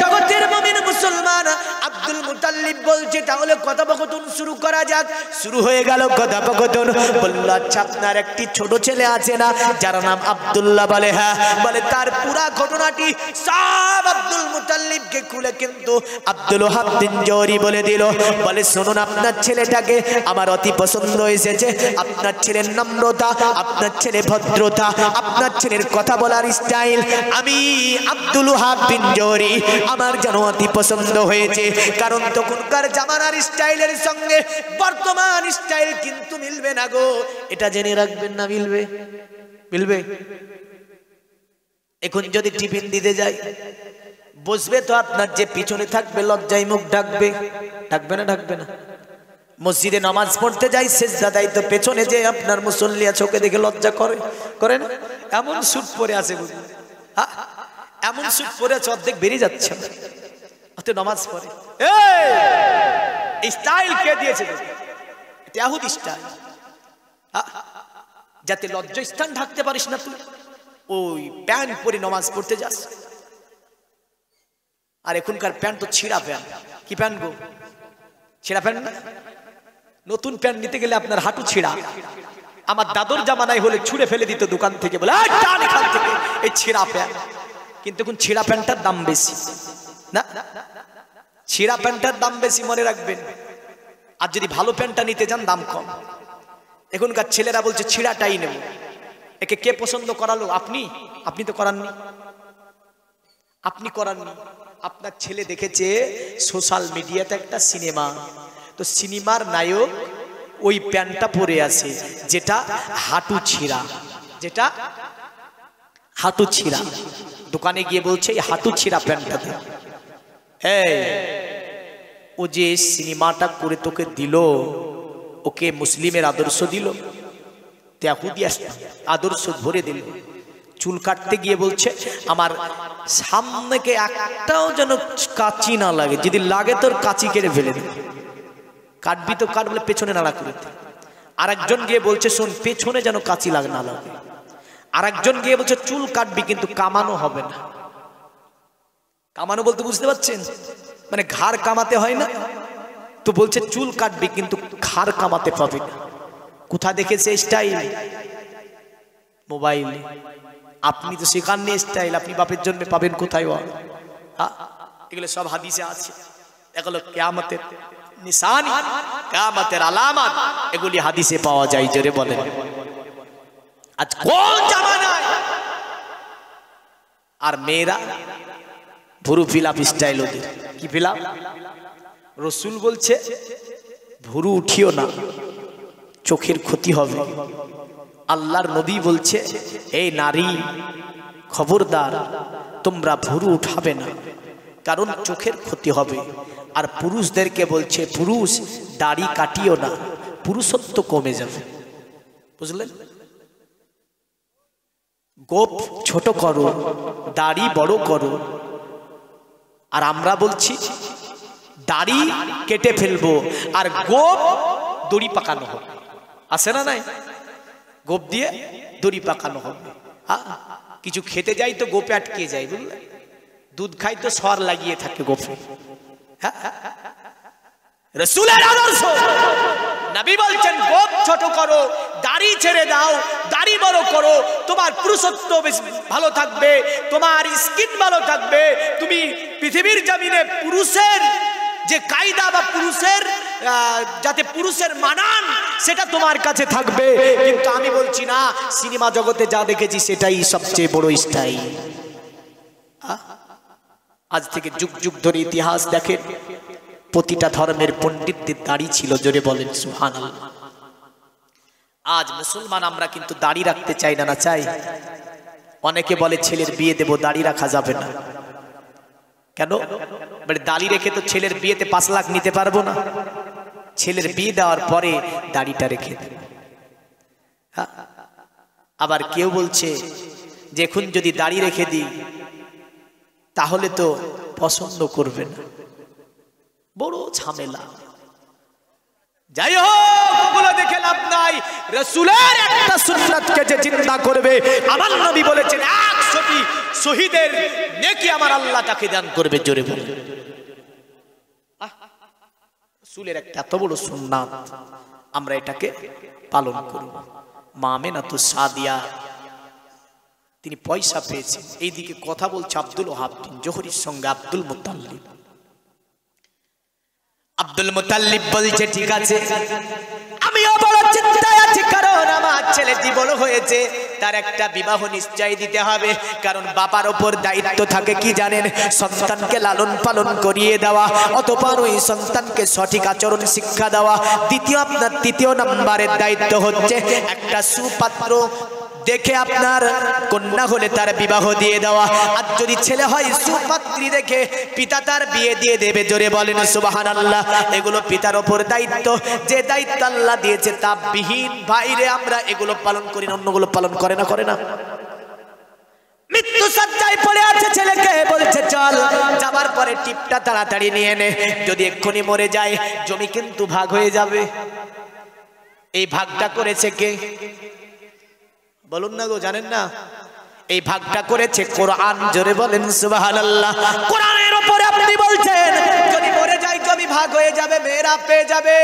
জগতের মুমিন মুসলমান আব্দুল মুতাল্লিব বলছে, তাহলে কথোপকথন শুরু করা যাক। শুরু হয়ে গেল কথোপকথন। বলল, আচ্ছা আপনার একটি ছোট ছেলে আছে না যার নাম আব্দুল্লাহ? বলে, হ্যাঁ। বলে, তার পুরা ঘটনাটি সব আব্দুল মুতাল্লিবকে খুলে কিন্তু আব্দুল ওহাব বিন জোহরি বলে দিল। বলে, শুনুন, আপনার ছেলেটাকে আমার অতি পছন্দ এসেছে। আপনার ছেলের নম্রতা, আপনার ছেলে ভদ্রতা, আপনার ছেলের কথা বলার স্টাইল আমি আব্দুল ওহাব বিন জোহরি আমার যেন অতি পছন্দ হয়েছে। কারণ তখনকার জামানার স্টাইলের সঙ্গে বর্তমান স্টাইল কিন্তু মিলবে না গো, এটা জেনে রাখবেন। না মিলবে? মিলবে। এখন যদি টিফিন দিতে যাই, বসবে তো আপনার যে পিছনে থাকবে লজ্জায় মুখ ঢাকবে। ঢাকবে না? ঢাকবে না? মসজিদে নামাজ পড়তে যাই, সেজদায় তো পেছনে যে আপনার মুসল্লিয়া চোখে দেখে লজ্জা করে না? এমন স্যুট পরে আছে, এমন স্যুট পরে আছে অর্ধেক বেরিয়ে যাচ্ছে, অত নামাজ পড়ে। এই স্টাইল কে দিয়েছে? এটা ইহুদি স্টাইল। যাতে লজ্জা স্থান ঢাকতে পারিস না তুই, ওই প্যান্ট পরে নামাজ পড়তে যাস। আর এখনকার প্যান্ট তো ছিঁড়া প্যান্ট। কি প্যান্ট গো? ছিঁড়া প্যান্ট না? নতুন প্যান্ট নিতে গেলে আপনার হাঁটু ছিঁড়া। আমার দাদুর জামানায় হলে ছুঁড়ে ফেলে দিত দোকান থেকে, বলে এখান থেকে এই ছিঁড়া প্যান্ট। কিন্তু এখন ছিঁড়া প্যান্টটার দাম বেশি না? ছিঁড়া প্যান্টটার দাম বেশি, মনে রাখবেন। আর যদি ভালো প্যান্টটা নিতে যান দাম কম। এখনকার ছেলেরা বলছে ছিঁড়াটাই নেব। একে কে পছন্দ করালো? আপনি? আপনি তো করাননি। আপনি করাননি। আপনার ছেলে দেখেছে সোশ্যাল মিডিয়াতে একটা সিনেমা, তো সিনেমার নায়ক ওই প্যান্টটা পরে আছে যেটা হাঁটু ছিঁড়া, যেটা হাঁটু ছিঁড়া। দোকানে গিয়ে বলছে এই হাঁটু ছিঁড়া প্যান্টটা দে। ও যে সিনেমাটা করে তোকে দিল, ওকে মুসলিমের আদর্শ দিল, ইহুদি আদর্শ ধরে দিল। চুল কাটতে গিয়ে বলছে আমার সামনেকে একটাও যেন কাঁচি না লাগে, যদি লাগে তোর কাঁচি কেটে ফেলে দে। কাটবি তো কাট, বলে পেছনে নাড়া করে দে। আর একজন গিয়ে বলছে শোন, পেছনে যেন কাঁচি লাগে না লাগে। আর একজন গিয়ে বলছে চুল কাটবি কিন্তু কামানো হবে না। কামানো বলতে বুঝতে পারছেন, মানে ঘাড় কামাতে হয় না, তো বলছে চুল কাটবি কিন্তু ঘাড় কামাতে পাবে না। কোথা দেখেছে স্টাইল? মোবাইলে। আপনি তো শেখাননি স্টাইল, আপনি বাপের জন্য পাবেন কোথায়? এগুলো সব হাদিসে আছে। এগুলো কিয়ামতের নিশানি, কিয়ামতের আলামত, এগুলি হাদিসে পাওয়া যায়। জোরে বলেন আজ কোন জামানায়! আর মেয়েরা ভুরু ফিলাপ স্টাইল, ওদের কি ফিলাপ? রসুল বলছে ভুরু উঠিও না, চোখের ক্ষতি হবে। আল্লাহর নবী বলছে এই নারী খবরদার, তোমরা ভুরু উঠাবে না, কারণ চোখের ক্ষতি হবে। আর পুরুষদেরকে বলছে পুরুষ দাড়ি কাটিও না, পুরুষত্ব কমে যাবে। বুঝলেন? গোপ ছোট করো, দাড়ি বড় করো। আর আমরা বলছি দাড়ি কেটে ফেলবো আর গোপ দড়ি পাকানো হবে। আছে না নাই? গোপ দিয়ে দড়ি পাকানো হবে। কিছু খেতে যাই তো গোপে আটকে যায়, বুঝলেন? দুধ খাই তো সর লাগিয়ে থাকে গোপে। রাসূলের আদর্শ, নবী বলছেন গোপ ছোট করো, দাড়ি ছেড়ে দাও, দাড়ি বড় করো, তোমার পুরুষত্ব বেশ ভালো থাকবে, তোমার স্কিন ভালো থাকবে, তুমি পৃথিবীর জমিনে পুরুষের যে কায়দা বা পুরুষের যাতে পুরুষের মানান সেটা তোমার কাছে থাকবে। কিন্তু আমি বলছি না, সিনেমা জগতে যা দেখেছি সেটাই সবচেয়ে বড় স্টাইল। আজ থেকে যুগ যুগ ধরে ইতিহাস দেখেন, প্রতিটা ধর্মের পণ্ডিতদের দাড়ি ছিল। জোরে বলেন সুবহানাল্লাহ। আজ মুসলমান আমরা কিন্তু দাড়ি রাখতে চাই না। না চাই? অনেকে বলে ছেলের বিয়ে দেব, দাড়ি রাখা যাবে না। কেন? মানে দাড়ি রেখে তো ছেলের বিয়েতে 5 লাখ নিতে পারবো না। ছেলের বিয়ে দেওয়ার পরে দাড়িটা রেখে দেব। আবার কেউ বলছে যে এখন যদি দাড়ি রেখে দিই তাহলে তো পছন্দ করবে না। বড় ঝামেলা। যাই হোক, ওগুলো দেখে লাভ নাই। রাসূলের একটা সুন্নাতকে যে চিন্তা করবে, আমার নবী বলেছেন 100টি শহীদের নেকি আমার আল্লাহ তাকে দান করবে। জোরে বলে রাসূলের একটা এত বড় সুন্নাত, আমরা এটাকে পালন করব। মা আমেনাতুস সাদিয়া তিনি পয়সা পেয়েছেন। এইদিকে কথা বলছে আব্দুল ওহাব বিন জোহরির সঙ্গে আব্দুল মুতাল্লিব। আব্দুল মুতাল্লিব বলছে ঠিক আছে, আমিও বড় চিন্তায় আছি, কারণ আমার ছেলেটি বড় হয়েছে, তার একটা বিবাহ নিশ্চয় দিতে হবে। কারণ বাবার ওপর দায়িত্ব থাকে কি জানেন? সন্তানকে লালন পালন করিয়ে দেওয়া, অতঃপর ওই সন্তানকে সঠিক আচরণ শিক্ষা দেওয়া। তৃতীয় নম্বরের দায়িত্ব হচ্ছে একটা সুপাত্র দেখে আপনার কন্যা হলে তার বিবাহ দিয়ে দেওয়া। আর যদি ছেলে হয় সুপাত্রী দেখে পিতা তার বিয়ে দিয়ে দেবে। জোরে বলেন সুবহানাল্লাহ। এগুলো পিতার ওপর দায়িত্ব। যে দায়িত্ব আল্লাহ দিয়েছে তা বিহীন বাইরে আমরা এগুলো পালন করি না, অন্যগুলো পালন করে না। করে না? মৃত্যু সজ্জায় পড়ে আছে, ছেলেকে বলছে চল, যাবার পরে টিপটা তাড়াতাড়ি নিয়ে নে, যদি এক্ষুনি মরে যায় জমি কিন্তু ভাগ হয়ে যাবে। এই ভাগটা করেছে কে? বলুন না গো, জানেন না? এই ভাগটা করেছে কোরআন। জোরে বলেন সুবহানাল্লাহ। কোরআনের উপরে আপনি বলছেন যদি মরে যায় জমি ভাগ হয়ে যাবে, মেয়েরা পেয়ে যাবে,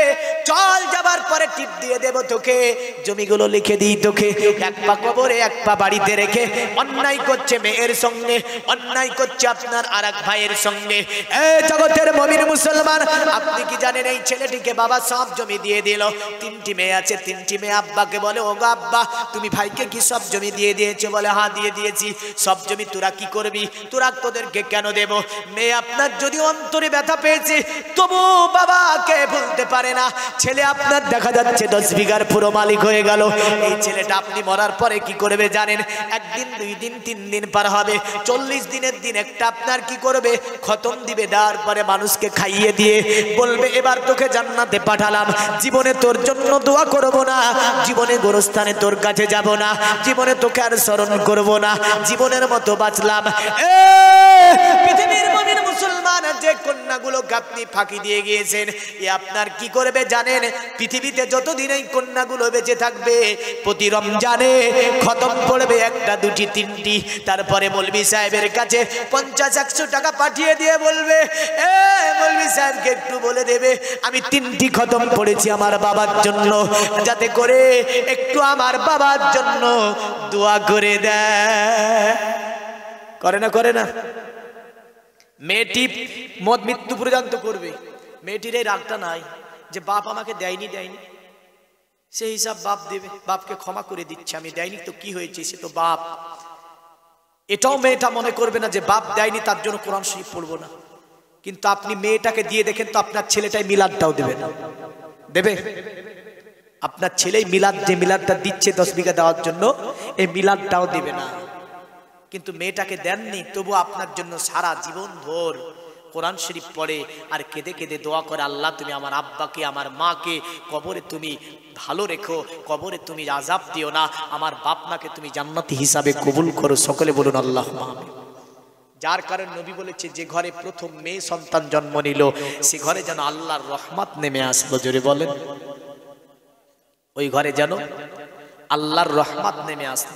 চল যাবার পরে টিপ দিয়ে দেব তোকে, জমিগুলো লিখে দিই তোকে। এক পা কবরে এক পা বাড়িতে রেখে অন্যায় করছে মেয়ের সঙ্গে, অন্যায় করছে আপনার আর এক ভাইয়ের সঙ্গে। এই জগতের মুমিন মুসলমান, আপনি কি জানেন এই ছেলেটিকে বাবা সব জমি দিয়ে দিল। 3টি মেয়ে আছে, 3টি মেয়ে আব্বাকে বলে ওগো আব্বা তুমি ভাইকে কি সব জমি দিয়ে দিয়েছো? বলে হ্যাঁ দিয়ে দিয়েছি। সব জমি তোরা কি করবি? তোরা তোদেরকে কেন দেব? মেয়ে আপনার যদি অন্তরে ব্যথা পেয়েছে তবু বাবাকে বলতে পারে না। ছেলে আপনার দেখা যাচ্ছে 10 বিঘার পুরো মালিক হয়ে গেল। এই ছেলেটা আপনি মরার পরে কি করবে জানেন? 1 দিন 2 দিন 3 দিন পার হবে, 40 দিনের দিন একটা আপনার কি করবে? খতম দিবে। দেওয়ার পরে মানুষকে খাইয়ে দিয়ে বলবে এবার তোকে জান্নাতে পাঠালাম, জীবনে তোর জন্য দোয়া করব না, জীবনে গোরস্থানে তোর কাছে যাব না, জীবনে তোকে আর স্মরণ করব না, জীবনের মতো বাঁচলাম। পৃথিবীর মুমিন মুসলমান, যে কন্যাগুলোকে আপনি ফাঁকি দিয়ে গিয়েছেন এ আপনার কি করবে জানেন? জানেন পৃথিবীতে যতদিন এই কন্যাগুলো বেঁচে থাকবে প্রতি রমজানে খতম পড়বে একটা দুটি তিনটি, তারপরে মৌলভী সাহেবের কাছে 50-100 টাকা পাঠিয়ে দিয়ে বলবে এ মৌলভী সাহেবকে একটু বলে দেবে আমি 3টি খতম পড়েছি আমার বাবার জন্য, যাতে করে একটু আমার বাবার জন্য দোয়া করে দেয়। করে না করে না? মেয়েটি মদ মৃত্যু পর্যন্ত করবে, মেয়েটির এই রাগটা নাই যে বাপ আমাকে দেয়নি সেই হিসাব বাপ দেবে, বাপকে ক্ষমা করে দিচ্ছে, আমি দেয়নি তো কি হয়েছে, সে তো বাপ। এটাও মেয়েটা মনে করবে না যে বাপ দেয়নি তার জন্য কোরআন শরীফ পড়বো না। কিন্তু আপনি মেয়েটাকে দিয়ে দেখেন তো আপনার ছেলেটাই মিলাদটাও দেবে না, দেবে? আপনার ছেলেই মিলাদ, যে মিলাদটা দিচ্ছে 10 বিঘা দেওয়ার জন্য, এই মিলাদটাও দেবে না। কিন্তু মেয়েটাকে দেননি, তবু আপনার জন্য সারা জীবন ভোর কোরআন শরীফ পড়ে আর কেঁদে কেঁদে দোয়া করে, আল্লাহ তুমি আমার আব্বাকে আমার মাকে কবরে তুমি ভালো রেখো, কবরে তুমি আযাব দিও না, আমার বাপ মাকে তুমি জান্নাতি হিসাবে কবুল করো। সকলে বলুন আল্লাহুম্মা আমিন। যার কারণে নবী বলেছে যে ঘরে প্রথম মেয়ে সন্তান জন্ম নিল সে ঘরে যেন আল্লাহর রহমত নেমে আসলো। জোরে বলেন, ওই ঘরে যেন আল্লাহর রহমত নেমে আসলো।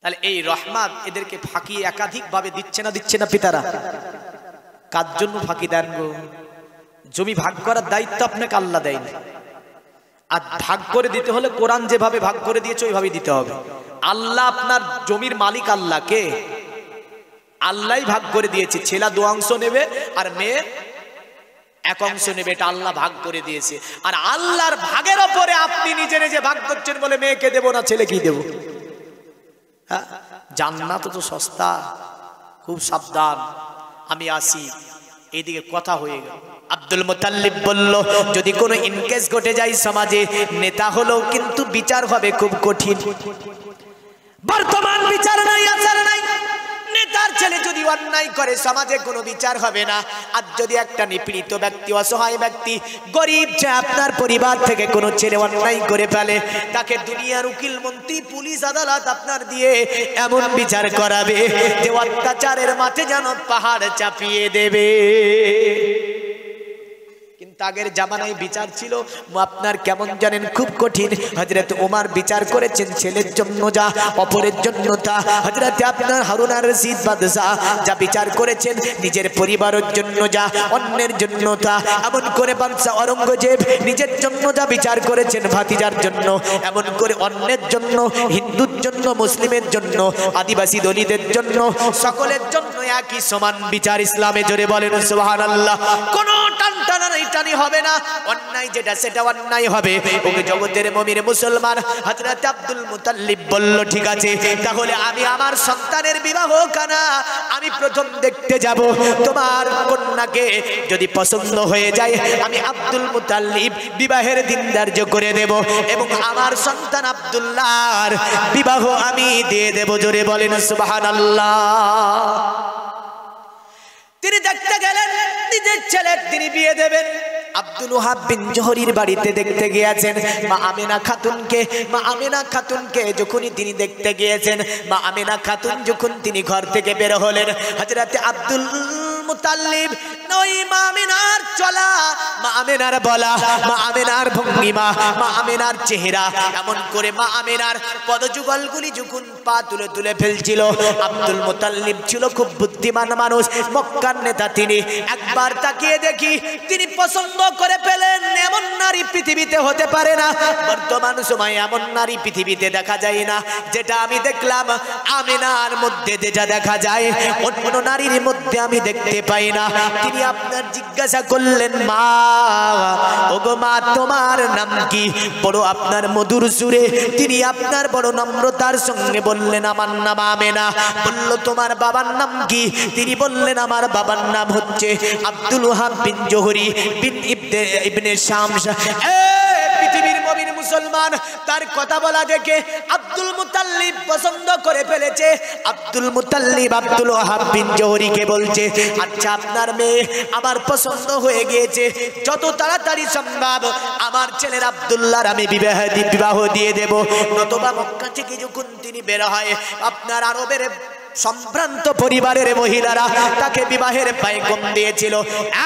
তাহলে এই রহমত এদেরকে ফাঁকি একাধিক ভাবে দিচ্ছে না পিতারা? কার জন্য ফাঁকি দেন গো? জমি ভাগ করার দায়িত্ব আপনাকে আল্লাহ দেয়নি, আর ভাগ করে দিতে হলে কোরআন যেভাবে ভাগ করে দিয়েছে ওইভাবে দিতে হবে। আল্লাহ আপনার জমির মালিক, আল্লাহকে আল্লাহই ভাগ করে দিয়েছে, ছেলে 2 অংশ নেবে আর মেয়ে 1 অংশ নেবে, এটা আল্লাহ ভাগ করে দিয়েছে। আর আল্লাহর ভাগের ওপরে আপনি নিজে নিজে ভাগ করছেন বলে মেয়েকে দেব না ছেলে কি দেব? জান্নাত তো সস্তা, খুব সাবধান। আমি আসি, এইদিকে কথা হয়ে গেল। আব্দুল মুতাল্লিব বলল যদি কোনো ইনকেস ঘটে যায় সমাজে, নেতা হলেও কিন্তু বিচার হবে খুব কঠিন। বর্তমান বিচার নাই, আচার নাই। নেতার ছেলে যদি অন্যায় করে সমাজে কোনো বিচার হবে না। আর যদি একটা নিপীড়িত ব্যক্তি, অসহায় ব্যক্তি, গরিব, যে আপনার পরিবার থেকে কোনো ছেলে অন্যায় করে ফেলে, তাকে দুনিয়ার উকিল, মন্ত্রী, পুলিশ, আদালত আপনার দিয়ে এমন বিচার করাবে যে অত্যাচারের মাঠে যেন পাহাড় চাপিয়ে দেবে। কিন্তু আগের জামানায় বিচার ছিল আপনার কেমন জানেন, খুব কঠিন। হযরত ওমর বিচার করেছেন ছেলের জন্য যা, অপরের জন্য তা। হযরত আপনার হারুন আর রশিদ বাদশাহ যা বিচার করেছেন নিজের পরিবারের জন্য যা, অন্যের জন্য তা। এমন করে বাদশাহ অরঙ্গজেব নিজের জন্য যা বিচার করেছেন ভাতিজার জন্য, এমন করে অন্যের জন্য, হিন্দুর জন্য, মুসলিমের জন্য, আদিবাসী দলিতের জন্য, সকলের জন্য একই সমান বিচার ইসলামে। জোরে বলেন সুবহানাল্লাহ। কোন টানটানা টানি হবে না, অন্যায় যেটা সেটা অন্যায় হবে। ওকে জগতের মুমিন মুসলমান হযরত আব্দুল মুতাল্লিব বলল ঠিক আছে, তাহলে আমি আমার সন্তানের বিবাহ কানা আমি প্রথম দেখতে যাব। তোমার কন্যাকে যদি পছন্দ হয়ে যায় আমি আব্দুল মুতাল্লিব বিবাহের দিন ধার্য করে দেব এবং আমার সন্তান আব্দুল্লাহর বিবাহ আমি দিয়ে দেব। জোরে বলেন সুবহানাল্লাহ। তিনি দেখতে গেলেন নিজের ছেলে তিনি বিয়ে দেবেন। আব্দুল ওয়াহাব বিন জোহরির বাড়িতে দেখতে গিয়েছেন মা আমেনা খাতুনকে। মা আমেনা খাতুনকে যখনই তিনি দেখতে গিয়েছেন, মা আমেনা খাতুন যখন তিনি ঘর থেকে বের হলেন, হযরত আব্দুল মুতাল্লিব ওই মা আমেনার চলা, মা আমেনার বলা, মা আমেনার ভঙ্গিমা, মা আমেনার চেহারা, এমন করে মা আমেনার পদযুগলগুলি যখন পা তুলে তুলে ফেলছিল। আব্দুল মুতাল্লিব ছিল খুব বুদ্ধিমান মানুষ, মক্কার নেতা তিনি। একবার তাকিয়ে দেখি তিনি পছন্দ করে পেলেন এমন নারী পৃথিবীতে হতে পারে না। বর্তমান সময়ে এমন নারী পৃথিবীতে দেখা যায় না। যেটা আমি দেখলাম আমেনার মধ্যে যেটা দেখা যায় অন্য নারীর মধ্যে আমি দেখতে পাই না। তিনি আপনার জিজ্ঞাসা করলেন মা, ওগো মা তোমার নাম কি? বড় আপনার মধুর সুরে তিনি আপনার বড় নম্রতার সঙ্গে বললেন আমার নাম আমেনা। বলল তোমার বাবার নাম কি? তিনি বললেন আমার বাবার নাম হচ্ছে আব্দুল ওয়াহাব বিন জোহরি বিন ইবনে শামস। পৃথিবীর মুমিন মুসলমান তার কথা বলা দেখে আব্দুল মুতাল্লিব পছন্দ করে ফেলেছে। আব্দুল মুতাল্লিব আব্দুল ওয়াহাব বিন জোহরিকে বলছে আচ্ছা আপনার মেয়ে আমার পছন্দ হয়ে গিয়েছে, যত তাড়াতাড়ি সম্ভব আমার ছেলের আব্দুল্লাহর আমি বিবাহ দিয়ে দেব। নতুবা মক্কা থেকে যখন তিনি বের হয় আপনার আরবের সম্ভ্রান্ত পরিবারের মহিলারা তাকে বিবাহের পায়গম দিয়েছিল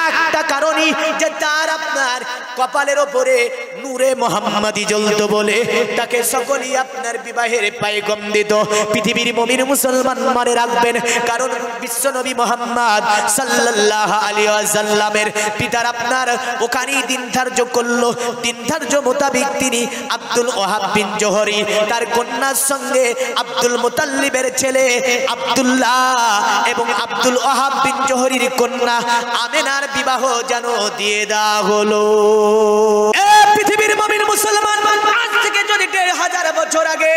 একটা কারণই যে তার আপনার কপালের ওপরে নূরে মুহাম্মাদি জ্বলতো বলে তাকে সকলেই আপনার বিবাহের পায়গাম দিত। পৃথিবীর মুমিন মুসলমান মনে রাখবেন, কারণ বিশ্বনবী মুহাম্মদ সাল্লাল্লাহু আলাইহি ওয়াসাল্লামের পিতার আপনার ওখানেই দিন ধার্য করলো। দিন ধার্য মোতাবেক তিনি আব্দুল ওহাব বিন জোহরি তার কন্যার সঙ্গে আব্দুল মুতাল্লিবের ছেলে আব্দুল্লাহ এবং আব্দুল ওহাব বিন জোহরির কন্যা আমেনার বিবাহ যেন দিয়ে দেওয়া হলো। পৃথিবীর মুমিন মুসলমান, আজ থেকে যদি ১৫০০ বছর আগে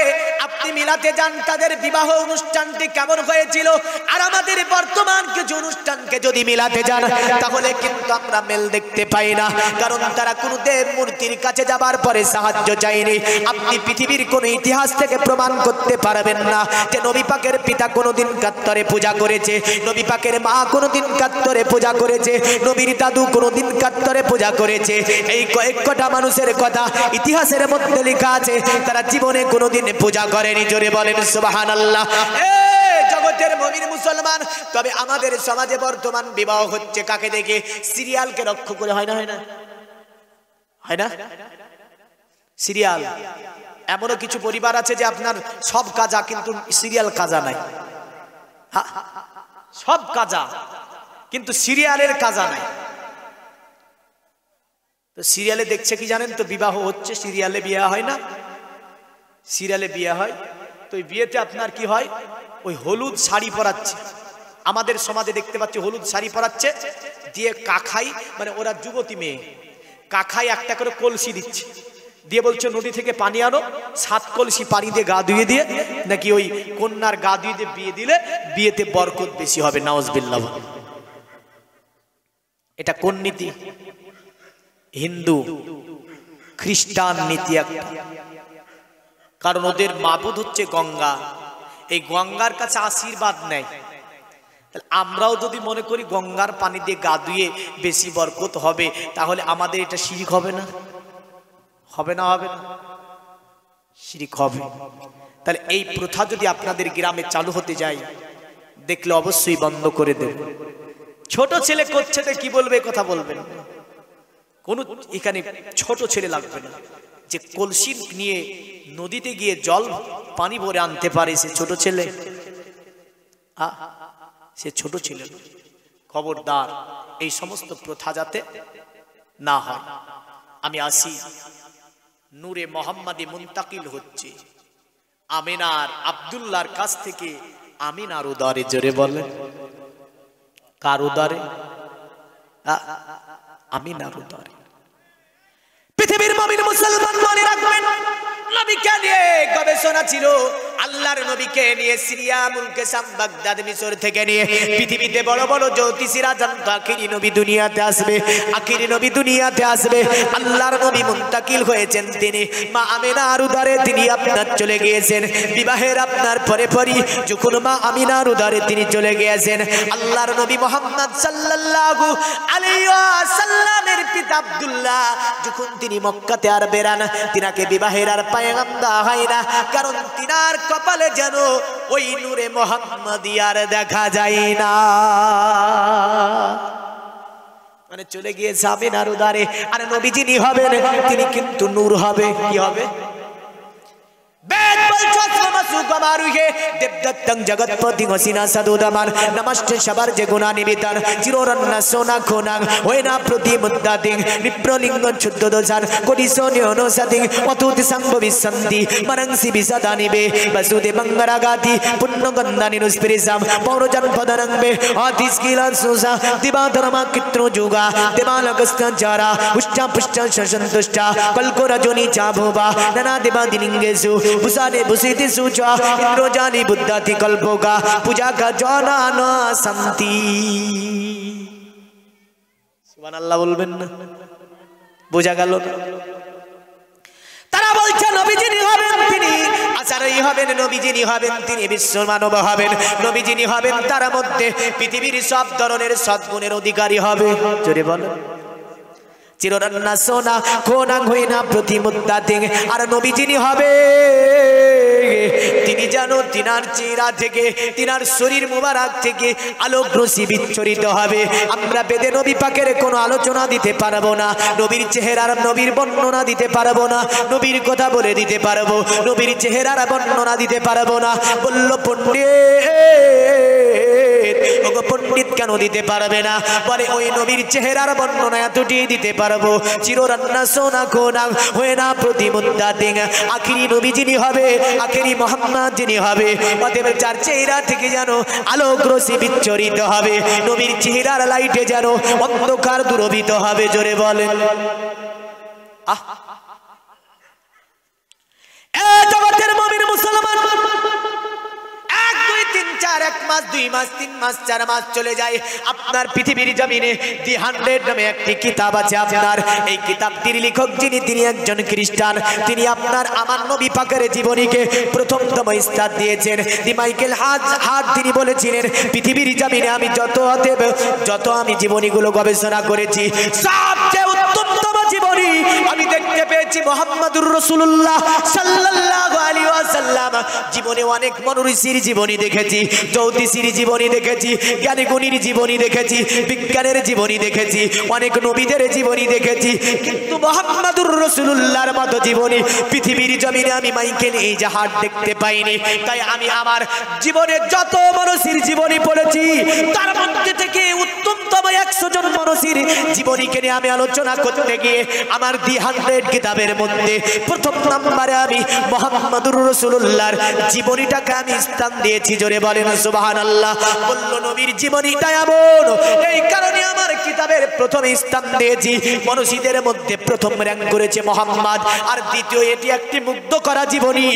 আপনি মিলাতে যান তাদের বিবাহ অনুষ্ঠানটি কেমন হয়েছিল, আর আমাদের বর্তমান কিছু অনুষ্ঠানকে যদি মিলাতে যান তাহলে কিন্তু আমরা মেল দেখতে পাই না। কারণ তারা কোনো দেব মূর্তির কাছে যাবার পরে সাহায্য চায়নি। আপনি পৃথিবীর কোনো ইতিহাস থেকে প্রমাণ করতে পারবেন না যে নবী পাকের পিতা কোনোদিন কাত্তরে পূজা করেছে, নবী পাকের মা কোনোদিন কাত্তরে পূজা করেছে, নবীর দাদু কোনোদিন কাত্তরে পূজা করেছে। এই কয়েক কটা মানুষের কথা ইতিহাসের মধ্যে লেখা আছে, তারা জীবনে কোনোদিন পূজা করেনি। জোরে বলেন সুবহানাল্লাহ। জগতের মুমিন মুসলমান, তবে আমাদের সমাজে বর্তমান বিবাহ হচ্ছে কাকে দেখে? সিরিয়ালকে লক্ষ্য করে। হয় না? হয় না? হয় না? সিরিয়াল। এমনও কিছু পরিবার আছে যে আপনার সব কাজা কিন্তু সিরিয়াল কাজা নাই। সব কাজা কিন্তু সিরিয়ালের কাজা নাই। তো সিরিয়ালে দেখছে কি জানেন তো? বিবাহ হচ্ছে, সিরিয়ালে বিয়ে হয় না? সিরিয়ালে বিয়ে হয়। তো ওই বিয়েতে আপনার কি হয়? ওই হলুদ শাড়ি পরাচ্ছে। আমাদের সমাজে দেখতে পাচ্ছি হলুদ শাড়ি পরাচ্ছে, দিয়ে কাখাই, মানে ওরা যুবতী মেয়ে, কাখাই একটা করে কলসি দিচ্ছে, দিয়ে বলছে নদী থেকে পানি আনো, 7 কলসি পানি দিয়ে গা ধুয়ে দিয়ে নাকি ওই কন্যার গা ধুয়ে দিয়ে বিয়ে দিলে বিয়েতে বরকত বেশি হবে। নাউজুবিল্লাহ। এটা কোন নীতি? হিন্দু খ্রিস্টান নীতি একটা। কারণ ওদের মাবুদ হচ্ছে গঙ্গা, এই গঙ্গার কাছে আশীর্বাদ নেয়। আমরাও যদি মনে করি গঙ্গার পানি দিয়ে গা ধুয়ে বেশি বরকত হবে, তাহলে আমাদের এটা শিরক হবে না? হবে না? হবে না? শিরক হবে। তাহলে এই প্রথা যদি আপনাদের গ্রামে চালু হতে যায়, দেখলে অবশ্যই বন্ধ করে দেবে। ছোট ছেলে করছে তো কি বলবে? কথা বলবেন। কোন এখানে ছোট ছেলে লাগবে না, যে কলসি নিয়ে নদীতে গিয়ে জল পানি ভরে আনতে পারে সে ছোট ছেলে? সে ছোট ছেলে। খবরদার, এই সমস্ত প্রথা যাতে না হয়। আমি আসি, নূরে মোহাম্মদী মুন্তাকিল হচ্ছে আমিনার আব্দুল্লাহর কাছ থেকে আমিনার উদারে। জোরে বলেন, কার উদারে? আমিনার উদারে। পৃথিবীর মুমিন মুসলমান মনে রাখবেন, নবীকে নিয়ে গবেষণা ছিল। আল্লাহর নবীকে নিয়ে সিরিয়া, মুলকে শাম, বাগদাদ, মিশর থেকে নিয়ে পৃথিবীতে বড় বড় জ্যোতিষীরা জানতো আখিরি নবী দুনিয়াতে আসবে, আখিরি নবী দুনিয়াতে আসবে। আল্লাহর নবী মুন্তাকিল হয়েছেন, তিনি মা আমিনার উদারে তিনি আপনার চলে গিয়েছেন। বিবাহের আপনার পরে পরই যখন মা আমিনার উদারে তিনি চলে গিয়েছেন, আল্লাহর নবী মুহাম্মদ সাল্লাল্লাহু আলাইহি ওয়াসাল্লামের পিতা আব্দুল্লাহ যখন তিনি মক্কাতে আর বেরান, তিনাকে বিবাহের আর পায়গাম দেওয়া হয় না, কারণ তিনার কপালে যেন ওই নূরে মুহাম্মাদি আর দেখা যায় না। মানে চলে গিয়েছে আমিনার উদারে। আর নবী যিনি হবেন তিনি কিন্তু নূর হবে। কি হবে? বেদ বলছে সুগমারুহে দেবদত্তং জগৎপতি হসিনা সাদুদামান নমস্তে সবার যে গুণা নিবিতান চিররন্না সোনা খোনাং হয়না প্রতিমুদ্দাতিং নিপ্রলিঙ্গ শুদ্ধ দোষান কোটি সোনিয়নো সাতিং অতুতি সংভবিসন্তি মনংসি বিসদানিবে বসুদে মঙ্গরাগাতি পুণ্যগন্ধানি নুস্পিরিসাম পৌরজন পদরংবে আতিস্কিলান সুসা দিবাধর্মা কিত্রো যুগা দেবালকস্তাঞ্চারা উষ্টা পুষ্টা সসন্তুষ্টা কল্কোরজনি চাভুবা নানা দেবাদিলিঙ্গেষু ভূষানে ভূষিতি সুচা ইন্দ্রজানি বুদ্ধাতি কল্পকা পূজা কা জনানা শান্তি। সুবহানাল্লাহ বলবেন না? বোঝা গেল না? তারা বলছে নবী যিনি হবেন তিনি আচারই হবেন, নবী যিনি হবেন তিনি বিশ্ব মানব হবেন, নবী যিনি হবেন তার মধ্যে পৃথিবীর সব ধরনের সদ্গুণের অধিকারী হবে। জোরে বলো। চিররান্না সোনা কোনা হইনা প্রতিমুদ্দাতিং আর নবী যিনি হবে তিনি জানো তিনার চেহারা থেকে তিনার শরীর মুবারক থেকে আলোক রশ্মি বিচ্ছরিত হবে। আমরা বেদে নবী পাকের কোনো আলোচনা দিতে পারবো না, নবীর চেহারার নবীর বর্ণনা দিতে পারবো না, নবীর কথা বলে দিতে পারবো, নবীর চেহারার বর্ণনা দিতে পারবো না। বলল পণ্ডিত কেন দিতে পারবে না? বলে ওই নবীর চেহারার বর্ণনা এতটি দিতে পারবো, চিররান্না সোনা কোনা হয়ে না প্রতিমুদ্দাতিং, আখিরি নবী যিনি হবে, আখিরি মুহাম্মদ যিনি হবে, অতএব যার চেহারা থেকে যেন আলোক রশ্মি বিচ্ছরিত হবে, নবীর চেহারার লাইটে যেন অন্ধকার দূরভূত হবে। জোরে বলেন আহ। এ জগতের মুমিন মুসলমান, 1 2 3 4 1 মাস 2 মাস 3 মাস 4 মাস চলে যায়, আপনার পৃথিবীর জমিনে দি 100 নামে একটি কিতাব আছে আপনার। এই কিতাবটির লেখক যিনি তিনি একজন খ্রিস্টান, তিনি আপনার আমার নবী পাকের জীবনীকে প্রথমতম স্থান দিয়েছেন। দি মাইকেল হার্ট তিনি বলেছিলেন পৃথিবীর জমিনে আমি যত আমি জীবনীগুলো গবেষণা করেছি সবচেয়ে উত্তমতম জীবনী আমি দেখতে পেয়েছি মুহাম্মদুর রাসূলুল্লাহ সাল্লাল্লাহু আলাইহি ওয়াসাল্লাম। জীবনে অনেক মনীষীর জীবনী দেখেছি, জ্যোতিষীর জীবনী দেখেছি, জ্ঞানী গুণীর জীবনী দেখেছি, বিজ্ঞানের জীবনী দেখেছি, অনেক নবীদের জীবনী দেখেছি, কিন্তু মুহাম্মদুর রাসূলুল্লাহর মতো জীবনী পৃথিবীর জমিনে আমি মাইকেল এই জাহাজ দেখতে পাইনি। তাই আমি আমার জীবনে যত মনীষীর জীবনী পড়েছি তার মধ্যে থেকে উত্তমতম 100 জন মনীষীর জীবনীকে নিয়ে আমি আলোচনা করতে গিয়ে আমার দি 100 কিতাবের মধ্যে প্রথম নম্বরে আমি মুহাম্মদুর রাসূলুল্লাহর জীবনীটাকে আমি স্থান দিয়েছি। জোরে বলেন সুবহানাল্লাহ। বলল নবীর জীবনীটা এমন, এই কারণে আমার কিতাবের প্রথম স্থান দিয়েছি। মনীষীদের মধ্যে প্রথম র‍্যাঙ্ক করেছে মুহাম্মদ, আর দ্বিতীয় এটি একটি মুগ্ধ করা জীবনী।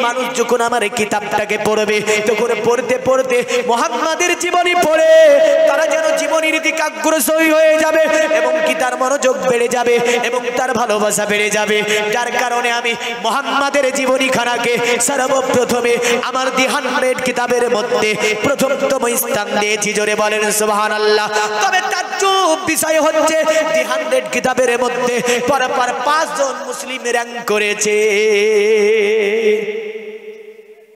মানুষ যখন আমার এই কিতাবটাকে পড়বে তখন পড়তে পড়তে মুহাম্মাদের জীবনী পড়ে তারা যেন জীবনীর দিকে অগ্রসর হয়ে যাবে এবং কি তার মনোযোগ বেড়ে যাবে এবং তার ভালোবাসা বেড়ে যাবে। যার কারণে আমি মুহাম্মাদের জীবনী খানাকে সর্বপ্রথমে আমার দি 100 কিতাবের মধ্যে প্রথমতম স্থান দিয়েছি। জোরে বলেন সুবহানাল্লাহ। তবে তাজ্জুব বিষয় হচ্ছে দি 100 কিতাবের মধ্যে পরপর 5 জন মুসলিম র‍্যাঙ্ক করেছে।